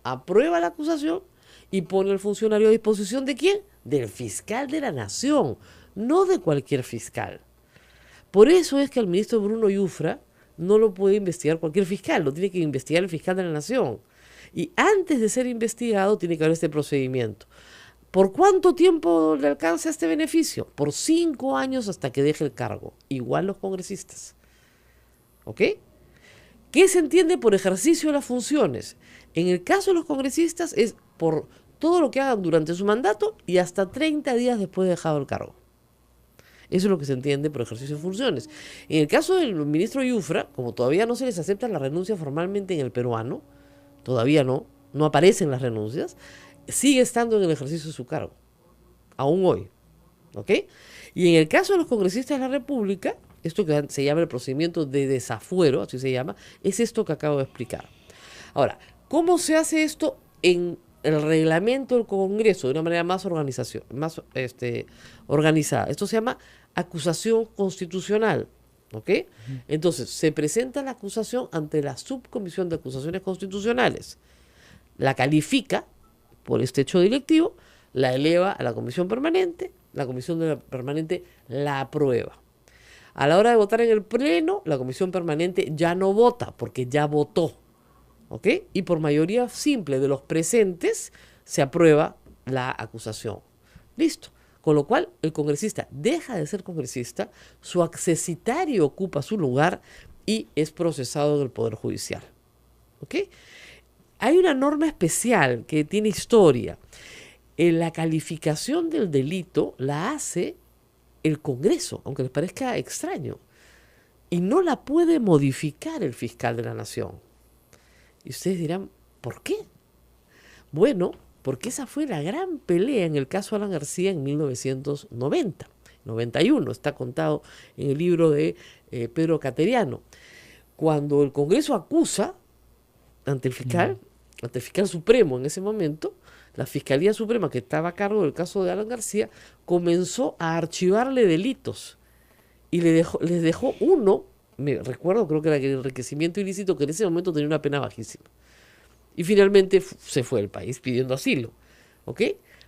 aprueba la acusación y pone al funcionario a disposición ¿de quién? Del fiscal de la nación, no de cualquier fiscal. Por eso es que al ministro Bruno Yufra no lo puede investigar cualquier fiscal, lo tiene que investigar el fiscal de la nación. Y antes de ser investigado tiene que haber este procedimiento. ¿Por cuánto tiempo le alcanza este beneficio? Por 5 años hasta que deje el cargo. Igual los congresistas. ¿Ok? ¿Qué se entiende por ejercicio de las funciones? En el caso de los congresistas es por todo lo que hagan durante su mandato y hasta 30 días después de dejado el cargo. Eso es lo que se entiende por ejercicio de funciones. En el caso del ministro Yufra, como todavía no se les acepta la renuncia formalmente en el peruano, todavía no aparecen las renuncias, sigue estando en el ejercicio de su cargo, aún hoy. ¿Ok? Y en el caso de los congresistas de la República, esto que se llama el procedimiento de desafuero, así se llama, es esto que acabo de explicar. Ahora, ¿cómo se hace esto en el reglamento del Congreso de una manera más organizada? Esto se llama acusación constitucional. ¿Ok? Entonces, se presenta la acusación ante la Subcomisión de Acusaciones Constitucionales. La califica por este hecho delictivo, la eleva a la Comisión Permanente, la Comisión Permanente la aprueba. A la hora de votar en el Pleno, la Comisión Permanente ya no vota, porque ya votó. ¿Ok? Y por mayoría simple de los presentes se aprueba la acusación. Listo. Con lo cual, el congresista deja de ser congresista, su accesitario ocupa su lugar y es procesado en el Poder Judicial. ¿Ok? Hay una norma especial que tiene historia. La calificación del delito la hace el Congreso, aunque les parezca extraño, y no la puede modificar el fiscal de la Nación. Y ustedes dirán, ¿por qué? Bueno, porque esa fue la gran pelea en el caso Alan García en 1991, está contado en el libro de Pedro Cateriano. Cuando el Congreso acusa ante el fiscal supremo en ese momento, la Fiscalía Suprema, que estaba a cargo del caso de Alan García, comenzó a archivarle delitos y les dejó uno, me recuerdo, creo que era el enriquecimiento ilícito, que en ese momento tenía una pena bajísima. Y finalmente se fue del país pidiendo asilo, ¿ok?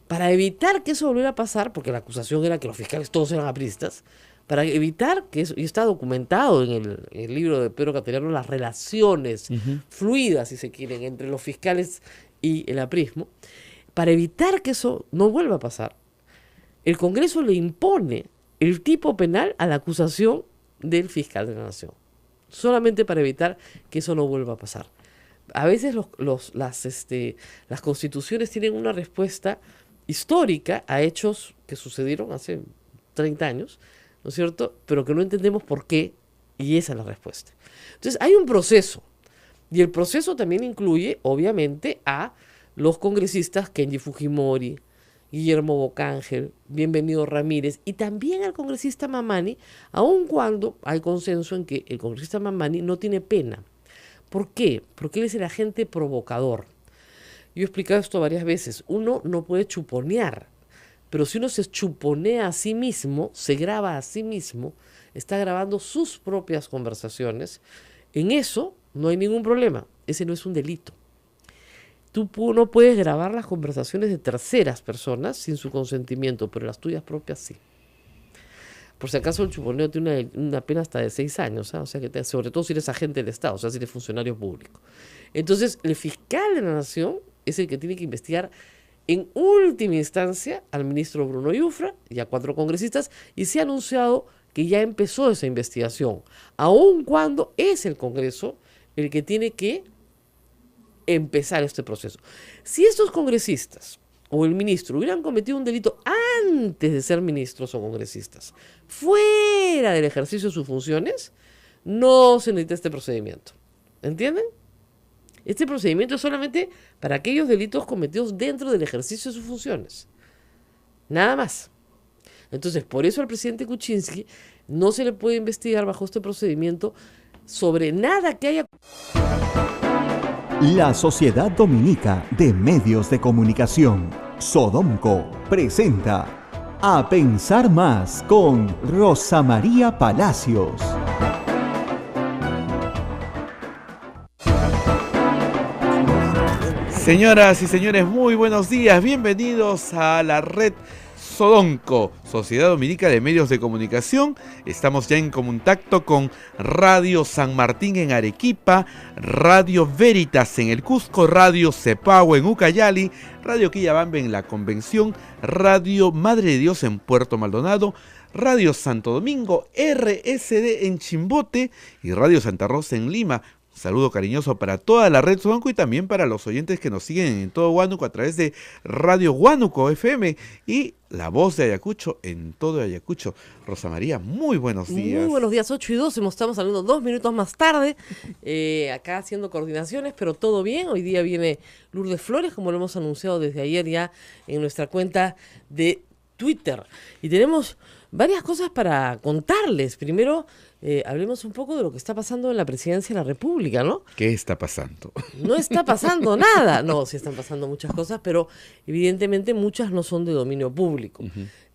Para evitar que eso volviera a pasar, porque la acusación era que los fiscales todos eran apristas, para evitar que eso, y está documentado en el libro de Pedro Cateriano, las relaciones fluidas, si se quieren, entre los fiscales y el aprismo, para evitar que eso no vuelva a pasar, el Congreso le impone el tipo penal a la acusación del fiscal de la Nación, solamente para evitar que eso no vuelva a pasar. A veces las constituciones tienen una respuesta histórica a hechos que sucedieron hace 30 años, ¿no es cierto? Pero que no entendemos por qué, y esa es la respuesta. Entonces hay un proceso, y el proceso también incluye, obviamente, a los congresistas Kenji Fujimori, Guillermo Bocángel, Bienvenido Ramírez, y también al congresista Mamani, aun cuando hay consenso en que el congresista Mamani no tiene pena. ¿Por qué? Porque él es el agente provocador. Yo he explicado esto varias veces. Uno no puede chuponear, pero si uno se chuponea a sí mismo, se graba a sí mismo, está grabando sus propias conversaciones, en eso no hay ningún problema. Ese no es un delito. Tú no puedes grabar las conversaciones de terceras personas sin su consentimiento, pero las tuyas propias sí. Por si acaso el chuponeo tiene una pena hasta de 6 años, ¿eh? O sea que sobre todo si eres agente del Estado, o sea, si eres funcionario público. Entonces, el fiscal de la Nación es el que tiene que investigar en última instancia al ministro Bruno Yufra y a 4 congresistas, y se ha anunciado que ya empezó esa investigación, aun cuando es el Congreso el que tiene que empezar este proceso. Si estos congresistas o el ministro hubieran cometido un delito antes de ser ministros o congresistas, fuera del ejercicio de sus funciones, no se necesita este procedimiento. ¿Entienden? Este procedimiento es solamente para aquellos delitos cometidos dentro del ejercicio de sus funciones. Nada más. Entonces, por eso al presidente Kuczynski no se le puede investigar bajo este procedimiento sobre nada que haya... La Sociedad Dominica de Medios de Comunicación, Sodomco, presenta A Pensar Más con Rosa María Palacios. Señoras y señores, muy buenos días. Bienvenidos a la red Sodomco, Sociedad Dominica de Medios de Comunicación. Estamos ya en contacto con Radio San Martín en Arequipa, Radio Veritas en el Cusco, Radio Cepagua en Ucayali, Radio Quillabambe en La Convención, Radio Madre de Dios en Puerto Maldonado, Radio Santo Domingo, RSD en Chimbote y Radio Santa Rosa en Lima. Saludo cariñoso para toda la red Sodomco y también para los oyentes que nos siguen en todo Huánuco a través de Radio Huánuco FM y La Voz de Ayacucho en todo Ayacucho. Rosa María, muy buenos días. Muy buenos días, 8:02, estamos hablando 2 minutos más tarde, acá haciendo coordinaciones, pero todo bien. Hoy día viene Lourdes Flores, como lo hemos anunciado desde ayer ya en nuestra cuenta de Twitter. Y tenemos varias cosas para contarles. Primero, hablemos un poco de lo que está pasando en la Presidencia de la República, ¿no? ¿Qué está pasando? No está pasando nada. No, sí están pasando muchas cosas, pero evidentemente muchas no son de dominio público.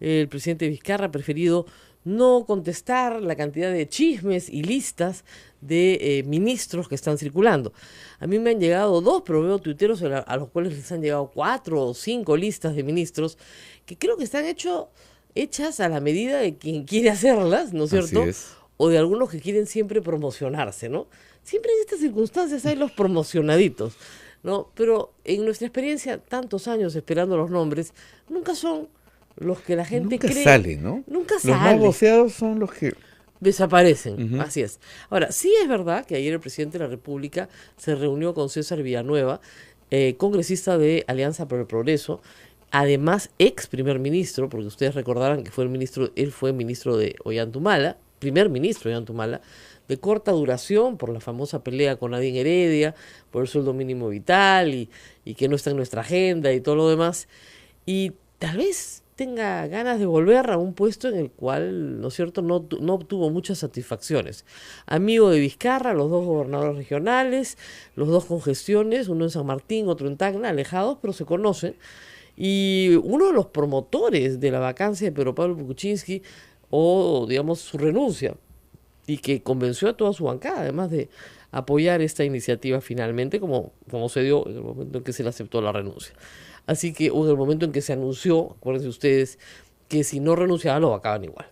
El presidente Vizcarra ha preferido no contestar la cantidad de chismes y listas de ministros que están circulando. A mí me han llegado 2, pero veo tuiteros a los cuales les han llegado 4 o 5 listas de ministros que creo que están hechas a la medida de quien quiere hacerlas, ¿no es cierto? Así es. O de algunos que quieren siempre promocionarse, ¿no? Siempre en estas circunstancias hay los promocionaditos, ¿no? Pero en nuestra experiencia, tantos años esperando los nombres, nunca son los que la gente Nunca cree. sale, ¿no? Nunca Los sale. más voceados son los que Desaparecen, así es. Ahora, sí es verdad que ayer el presidente de la República se reunió con César Villanueva, congresista de Alianza por el Progreso, además ex primer ministro, porque ustedes recordarán que él fue ministro de Ollantumala, primer ministro de Ollantumala, de corta duración por la famosa pelea con Nadine Heredia, por el sueldo mínimo vital y que no está en nuestra agenda y todo lo demás. Y tal vez tenga ganas de volver a un puesto en el cual, ¿no es cierto?, no obtuvo muchas satisfacciones. Amigo de Vizcarra, los dos gobernadores regionales, los dos con gestiones, uno en San Martín, otro en Tacna, alejados, pero se conocen. Y uno de los promotores de la vacancia de Pedro Pablo Kuczynski, o digamos su renuncia, y que convenció a toda su bancada, además de apoyar esta iniciativa finalmente, como se dio en el momento en que se le aceptó la renuncia. Así que en el momento en que se anunció, acuérdense ustedes, que si no renunciaba lo vacaban igual.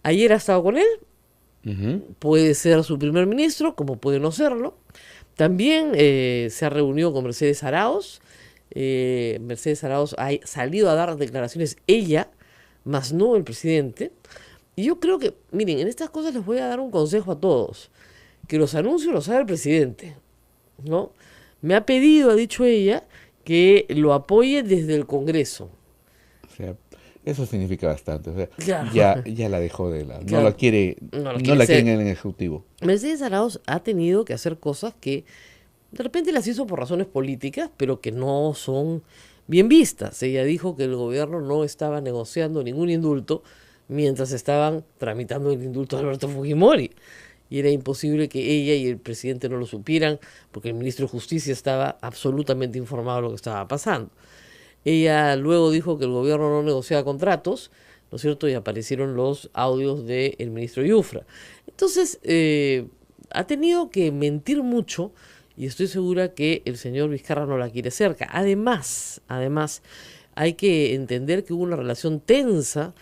Ayer ha estado con él, puede ser su primer ministro, como puede no serlo. También se ha reunido con Mercedes Araoz. Mercedes Araoz ha salido a dar declaraciones ella, más no el presidente. Y yo creo que, miren, en estas cosas les voy a dar un consejo a todos, que los anuncios los haga el presidente, ¿no? Me ha pedido, ha dicho ella, que lo apoye desde el Congreso. O sea, eso significa bastante. O sea, Claro. ya la dejó de lado. Claro. No la quiere en el Ejecutivo. Mercedes Araoz ha tenido que hacer cosas que de repente las hizo por razones políticas, pero que no son bien vistas. Ella dijo que el gobierno no estaba negociando ningún indulto mientras estaban tramitando el indulto de Alberto Fujimori. Y era imposible que ella y el presidente no lo supieran, porque el ministro de Justicia estaba absolutamente informado de lo que estaba pasando. Ella luego dijo que el gobierno no negociaba contratos, ¿no es cierto? Y aparecieron los audios del ministro Yufra. Entonces, ha tenido que mentir mucho, y estoy segura que el señor Vizcarra no la quiere cerca. Además, hay que entender que hubo una relación tensa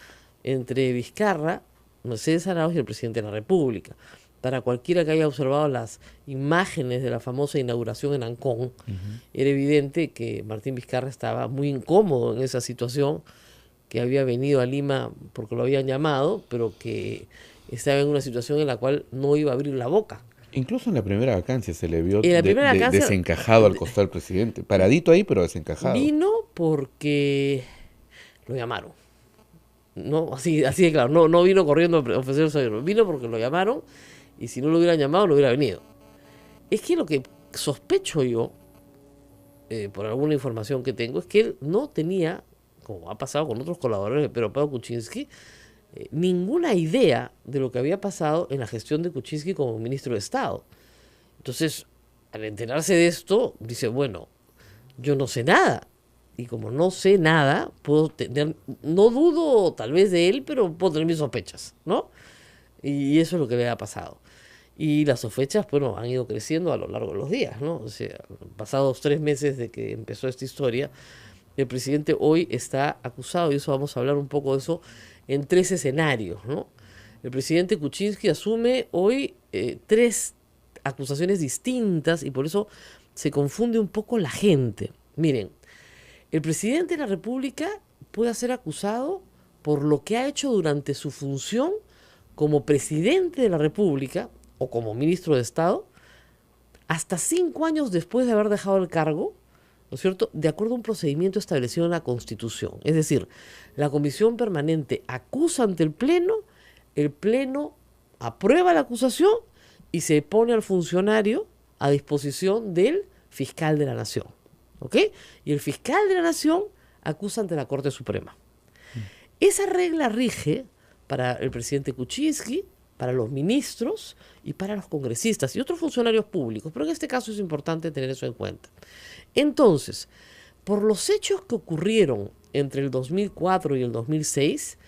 entre Vizcarra, Mercedes Araoz y el presidente de la República. Para cualquiera que haya observado las imágenes de la famosa inauguración en Ancón, era evidente que Martín Vizcarra estaba muy incómodo en esa situación, que había venido a Lima porque lo habían llamado, pero que estaba en una situación en la cual no iba a abrir la boca. Incluso en la primera vacancia se le vio vacancia, desencajado al costado del presidente. Paradito ahí, pero desencajado. Vino porque lo llamaron. No, así de claro, no vino corriendo a ofrecer su ayuda, vino porque lo llamaron, y si no lo hubieran llamado no hubiera venido. Es que lo que sospecho yo, por alguna información que tengo, es que él no tenía, como ha pasado con otros colaboradores de Pedro Pablo Kuczynski, ninguna idea de lo que había pasado en la gestión de Kuczynski como ministro de Estado. Entonces, al enterarse de esto, dice, bueno, yo no sé nada. Y como no sé nada, puedo tener, no dudo tal vez de él, pero puedo tener mis sospechas, ¿no? Y eso es lo que le ha pasado. Y las sospechas, bueno, han ido creciendo a lo largo de los días, ¿no? O sea, pasados 3 meses de que empezó esta historia, el presidente hoy está acusado, y eso vamos a hablar un poco de eso, en 3 escenarios, ¿no? El presidente Kuczynski asume hoy 3 acusaciones distintas, y por eso se confunde un poco la gente. Miren, el presidente de la República puede ser acusado por lo que ha hecho durante su función como presidente de la República o como ministro de Estado, hasta 5 años después de haber dejado el cargo, ¿no es cierto?, de acuerdo a un procedimiento establecido en la Constitución. Es decir, la Comisión Permanente acusa ante el Pleno aprueba la acusación y se pone al funcionario a disposición del fiscal de la Nación. ¿Ok? Y el fiscal de la Nación acusa ante la Corte Suprema. Esa regla rige para el presidente Kuczynski, para los ministros y para los congresistas y otros funcionarios públicos, pero en este caso es importante tener eso en cuenta. Entonces, por los hechos que ocurrieron entre el 2004 y el 2006,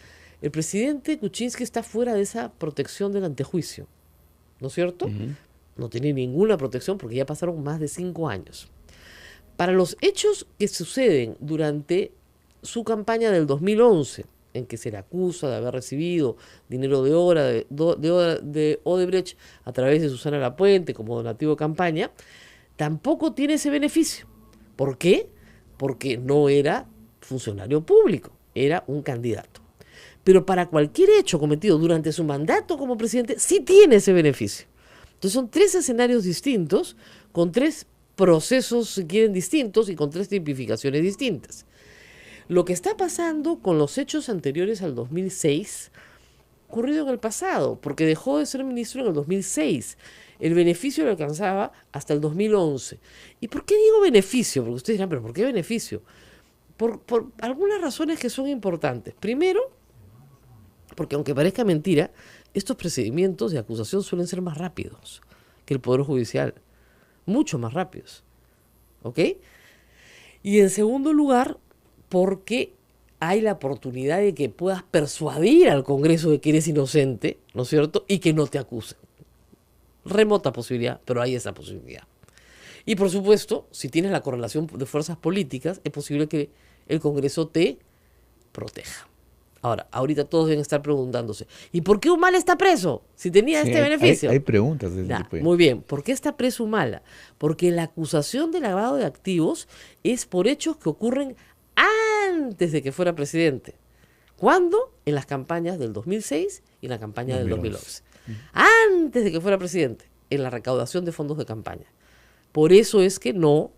el presidente Kuczynski está fuera de esa protección del antejuicio, ¿no es cierto? No tiene ninguna protección porque ya pasaron más de 5 años. Para los hechos que suceden durante su campaña del 2011, en que se le acusa de haber recibido dinero de Odebrecht a través de Susana Lapuente como donativo de campaña, tampoco tiene ese beneficio. ¿Por qué? Porque no era funcionario público, era un candidato. pero para cualquier hecho cometido durante su mandato como presidente, sí tiene ese beneficio. Entonces son 3 escenarios distintos, con 3 procesos, si quieren, distintos y con 3 tipificaciones distintas. Lo que está pasando con los hechos anteriores al 2006, ocurrido en el pasado, porque dejó de ser ministro en el 2006. El beneficio lo alcanzaba hasta el 2011. ¿Y por qué digo beneficio? Porque ustedes dirán, ¿pero por qué beneficio? Por algunas razones que son importantes. Primero, porque aunque parezca mentira, estos procedimientos de acusación suelen ser más rápidos que el Poder Judicial. Mucho más rápidos. ¿Ok? Y en segundo lugar, porque hay la oportunidad de que puedas persuadir al Congreso de que eres inocente, ¿no es cierto? Y que no te acusen. Remota posibilidad, pero hay esa posibilidad. Y por supuesto, si tienes la correlación de fuerzas políticas, es posible que el Congreso te proteja. Ahora, ahorita todos deben estar preguntándose, ¿y por qué Humala está preso? Si tenía este beneficio. Hay preguntas de ese tipo. Muy bien, ¿por qué está preso Humala? Porque la acusación de lavado de activos es por hechos que ocurren antes de que fuera presidente. ¿Cuándo? En las campañas del 2006 y en la campaña del 2011. Antes de que fuera presidente, en la recaudación de fondos de campaña. Por eso es que no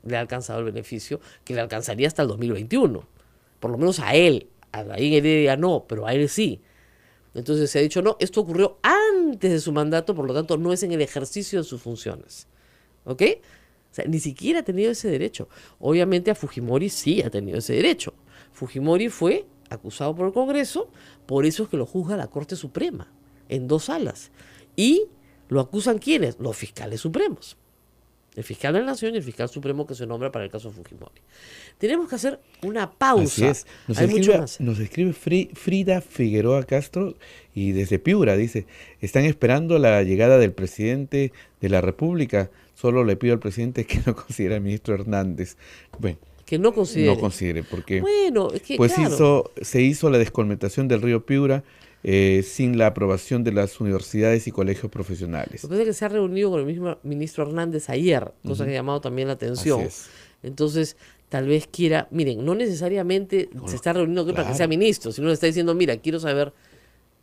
le ha alcanzado el beneficio que le alcanzaría hasta el 2021. Por lo menos a él. A Laín Heredia no, pero a él sí. Entonces se ha dicho, no, esto ocurrió antes de su mandato, por lo tanto no es en el ejercicio de sus funciones. ¿Ok? O sea, ni siquiera ha tenido ese derecho. Obviamente a Fujimori sí ha tenido ese derecho. Fujimori fue acusado por el Congreso, por eso es que lo juzga la Corte Suprema, en 2 salas. ¿Y lo acusan quiénes? Los fiscales supremos. El fiscal de la Nación y el fiscal supremo que se nombra para el caso Fujimori. Tenemos que hacer una pausa. Así es. Hay mucho más. Nos escribe Frida Figueroa Castro y desde Piura dice, están esperando la llegada del presidente de la República. Solo le pido al presidente que no considere al ministro Hernández. Bueno, que no considere. No considere, porque bueno, es que, pues claro, se hizo la descolmetación del río Piura sin la aprobación de las universidades y colegios profesionales. Lo que pasa es que se ha reunido con el mismo ministro Hernández ayer, cosa que ha llamado también la atención. Así es. Entonces, tal vez quiera, miren, no necesariamente se está reuniendo para que claro. sea ministro, sino le está diciendo, mira, quiero saber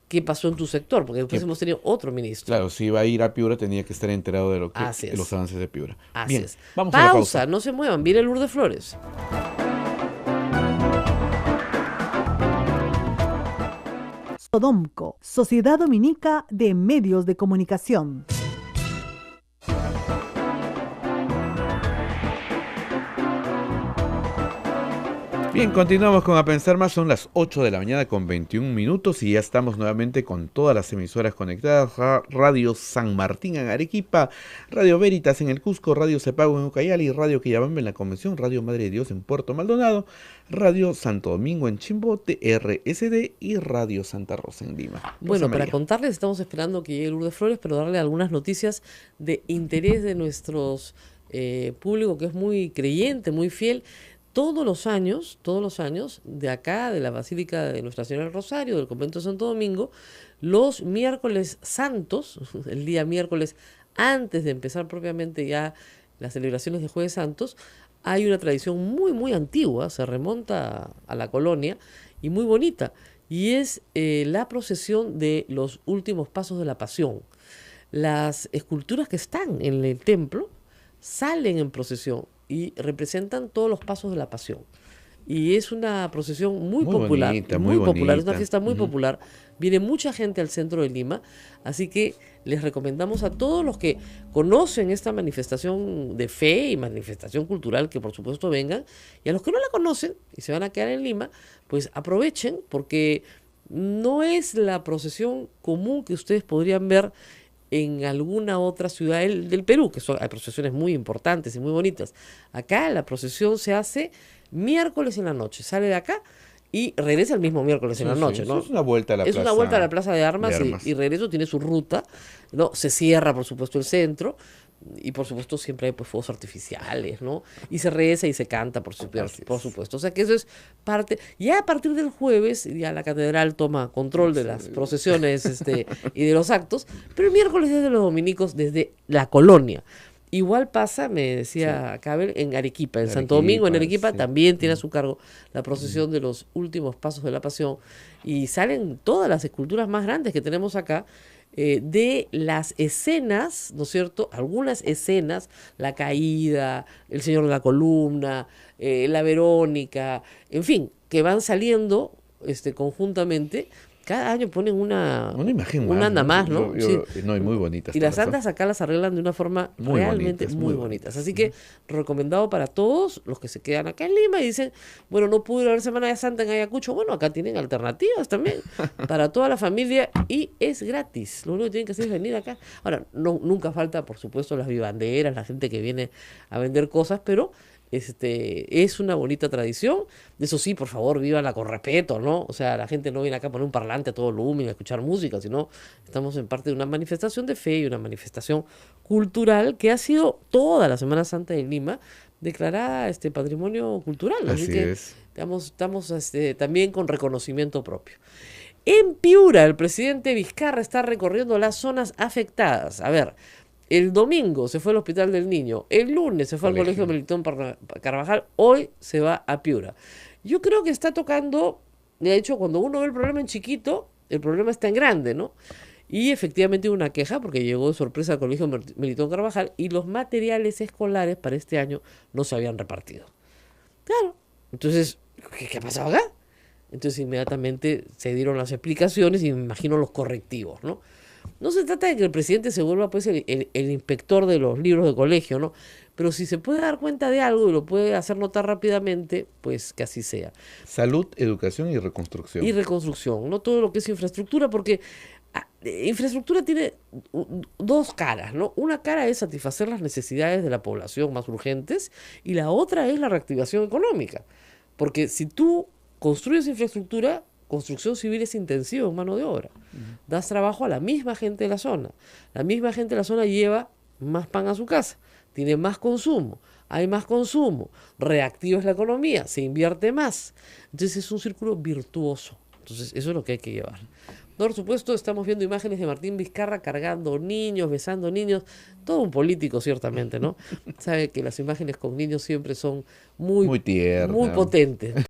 qué pasó en tu sector, porque después hemos tenido otro ministro. Claro, si iba a ir a Piura tenía que estar enterado de lo que Así es. de los avances de Piura. Así Bien, es. vamos a la pausa. No se muevan, viene Lourdes Flores. Sodomco, Sociedad Dominica de Medios de Comunicación. Bien, continuamos con A Pensar Más, son las 8 de la mañana con 21 minutos y ya estamos nuevamente con todas las emisoras conectadas, Radio San Martín en Arequipa, Radio Veritas en el Cusco, Radio Cepago en Ucayali, Radio Quillabamba en la Convención, Radio Madre de Dios en Puerto Maldonado, Radio Santo Domingo en Chimbote, RSD y Radio Santa Rosa en Lima. Bueno, Rosa para María. contarles, estamos esperando que llegue Lourdes Flores, pero darle algunas noticias de interés de nuestros público que es muy creyente, muy fiel. Todos los años, de acá, de la Basílica de Nuestra Señora del Rosario, del Convento de Santo Domingo, los miércoles santos, el día miércoles antes de empezar propiamente ya las celebraciones de Jueves Santos, hay una tradición muy, muy antigua, se remonta a la colonia y muy bonita, y es la procesión de los últimos pasos de la Pasión. Las esculturas que están en el templo salen en procesión y representan todos los pasos de la Pasión. Y es una procesión muy popular, bonita, muy muy popular, es bonita. una fiesta muy popular. Viene mucha gente al centro de Lima, así que les recomendamos a todos los que conocen esta manifestación de fe y manifestación cultural que por supuesto vengan, y a los que no la conocen y se van a quedar en Lima, pues aprovechen, porque no es la procesión común que ustedes podrían ver en alguna otra ciudad del Perú, que hay procesiones muy importantes y muy bonitas. Acá la procesión se hace miércoles en la noche, sale de acá y regresa el mismo miércoles en la noche, ¿no? Es una vuelta a la Es plaza. una vuelta a la Plaza de Armas, de Armas. Y regreso, tiene su ruta, ¿no? Se cierra, por supuesto, el centro, y por supuesto siempre hay pues fuegos artificiales, ¿no? Y se reza y se canta, por supuesto. O sea que eso es parte. Ya a partir del jueves, ya la catedral toma control de las procesiones y de los actos, pero el miércoles es de los dominicos desde la colonia. Igual pasa, me decía Cabel, en Arequipa, en Santo Arequipa, Domingo, en Arequipa sí. también tiene a su cargo la procesión de los últimos pasos de la Pasión y salen todas las esculturas más grandes que tenemos acá de las escenas, ¿no es cierto? Algunas escenas, la caída, el Señor de la Columna, la Verónica, en fin, que van saliendo conjuntamente. Cada año ponen una imagen más, anda ¿no? más, ¿no? No, y muy bonitas Y las todas, ¿no? santas acá las arreglan de una forma Muy realmente bonitas, muy muy bonitas. bonitas. Así que recomendado para todos los que se quedan acá en Lima y dicen, bueno, no pude ir a ver Semana de Santa en Ayacucho. Bueno, acá tienen alternativas también para toda la familia y es gratis. Lo único que tienen que hacer es venir acá. Ahora, nunca falta, por supuesto, las vivanderas, la gente que viene a vender cosas, pero es una bonita tradición. Eso sí, por favor, vívanla con respeto, ¿no? O sea, la gente no viene acá a poner un parlante a todo volumen, a escuchar música, sino estamos en parte de una manifestación de fe y una manifestación cultural que ha sido toda la Semana Santa de Lima declarada patrimonio cultural. Así que es. estamos también con reconocimiento propio. En Piura, el presidente Vizcarra está recorriendo las zonas afectadas. A ver, el domingo se fue al Hospital del Niño, el lunes se fue al Colegio Melitón Carvajal, hoy se va a Piura. Yo creo que está tocando, de hecho, cuando uno ve el problema en chiquito, el problema está en grande, ¿no? Y efectivamente hubo una queja porque llegó de sorpresa al Colegio Melitón Carvajal y los materiales escolares para este año no se habían repartido. Claro, entonces, ¿qué ha pasado acá? Entonces inmediatamente se dieron las explicaciones y me imagino los correctivos, ¿no? No se trata de que el presidente se vuelva pues el inspector de los libros de colegio, ¿no? Pero si se puede dar cuenta de algo y lo puede hacer notar rápidamente, pues que así sea. Salud, educación y reconstrucción. Y reconstrucción, no todo lo que es infraestructura, porque infraestructura tiene dos caras, ¿no? Una cara es satisfacer las necesidades de la población más urgentes y la otra es la reactivación económica. Porque si tú construyes infraestructura, construcción civil es intensiva en mano de obra. Das trabajo a la misma gente de la zona. La misma gente de la zona lleva más pan a su casa, tiene más consumo, hay más consumo, reactivas la economía, se invierte más. Entonces es un círculo virtuoso. Entonces eso es lo que hay que llevar. Por supuesto, estamos viendo imágenes de Martín Vizcarra cargando niños, besando niños. Todo un político, ciertamente, ¿no? Sabe que las imágenes con niños siempre son muy tiernas, muy potentes.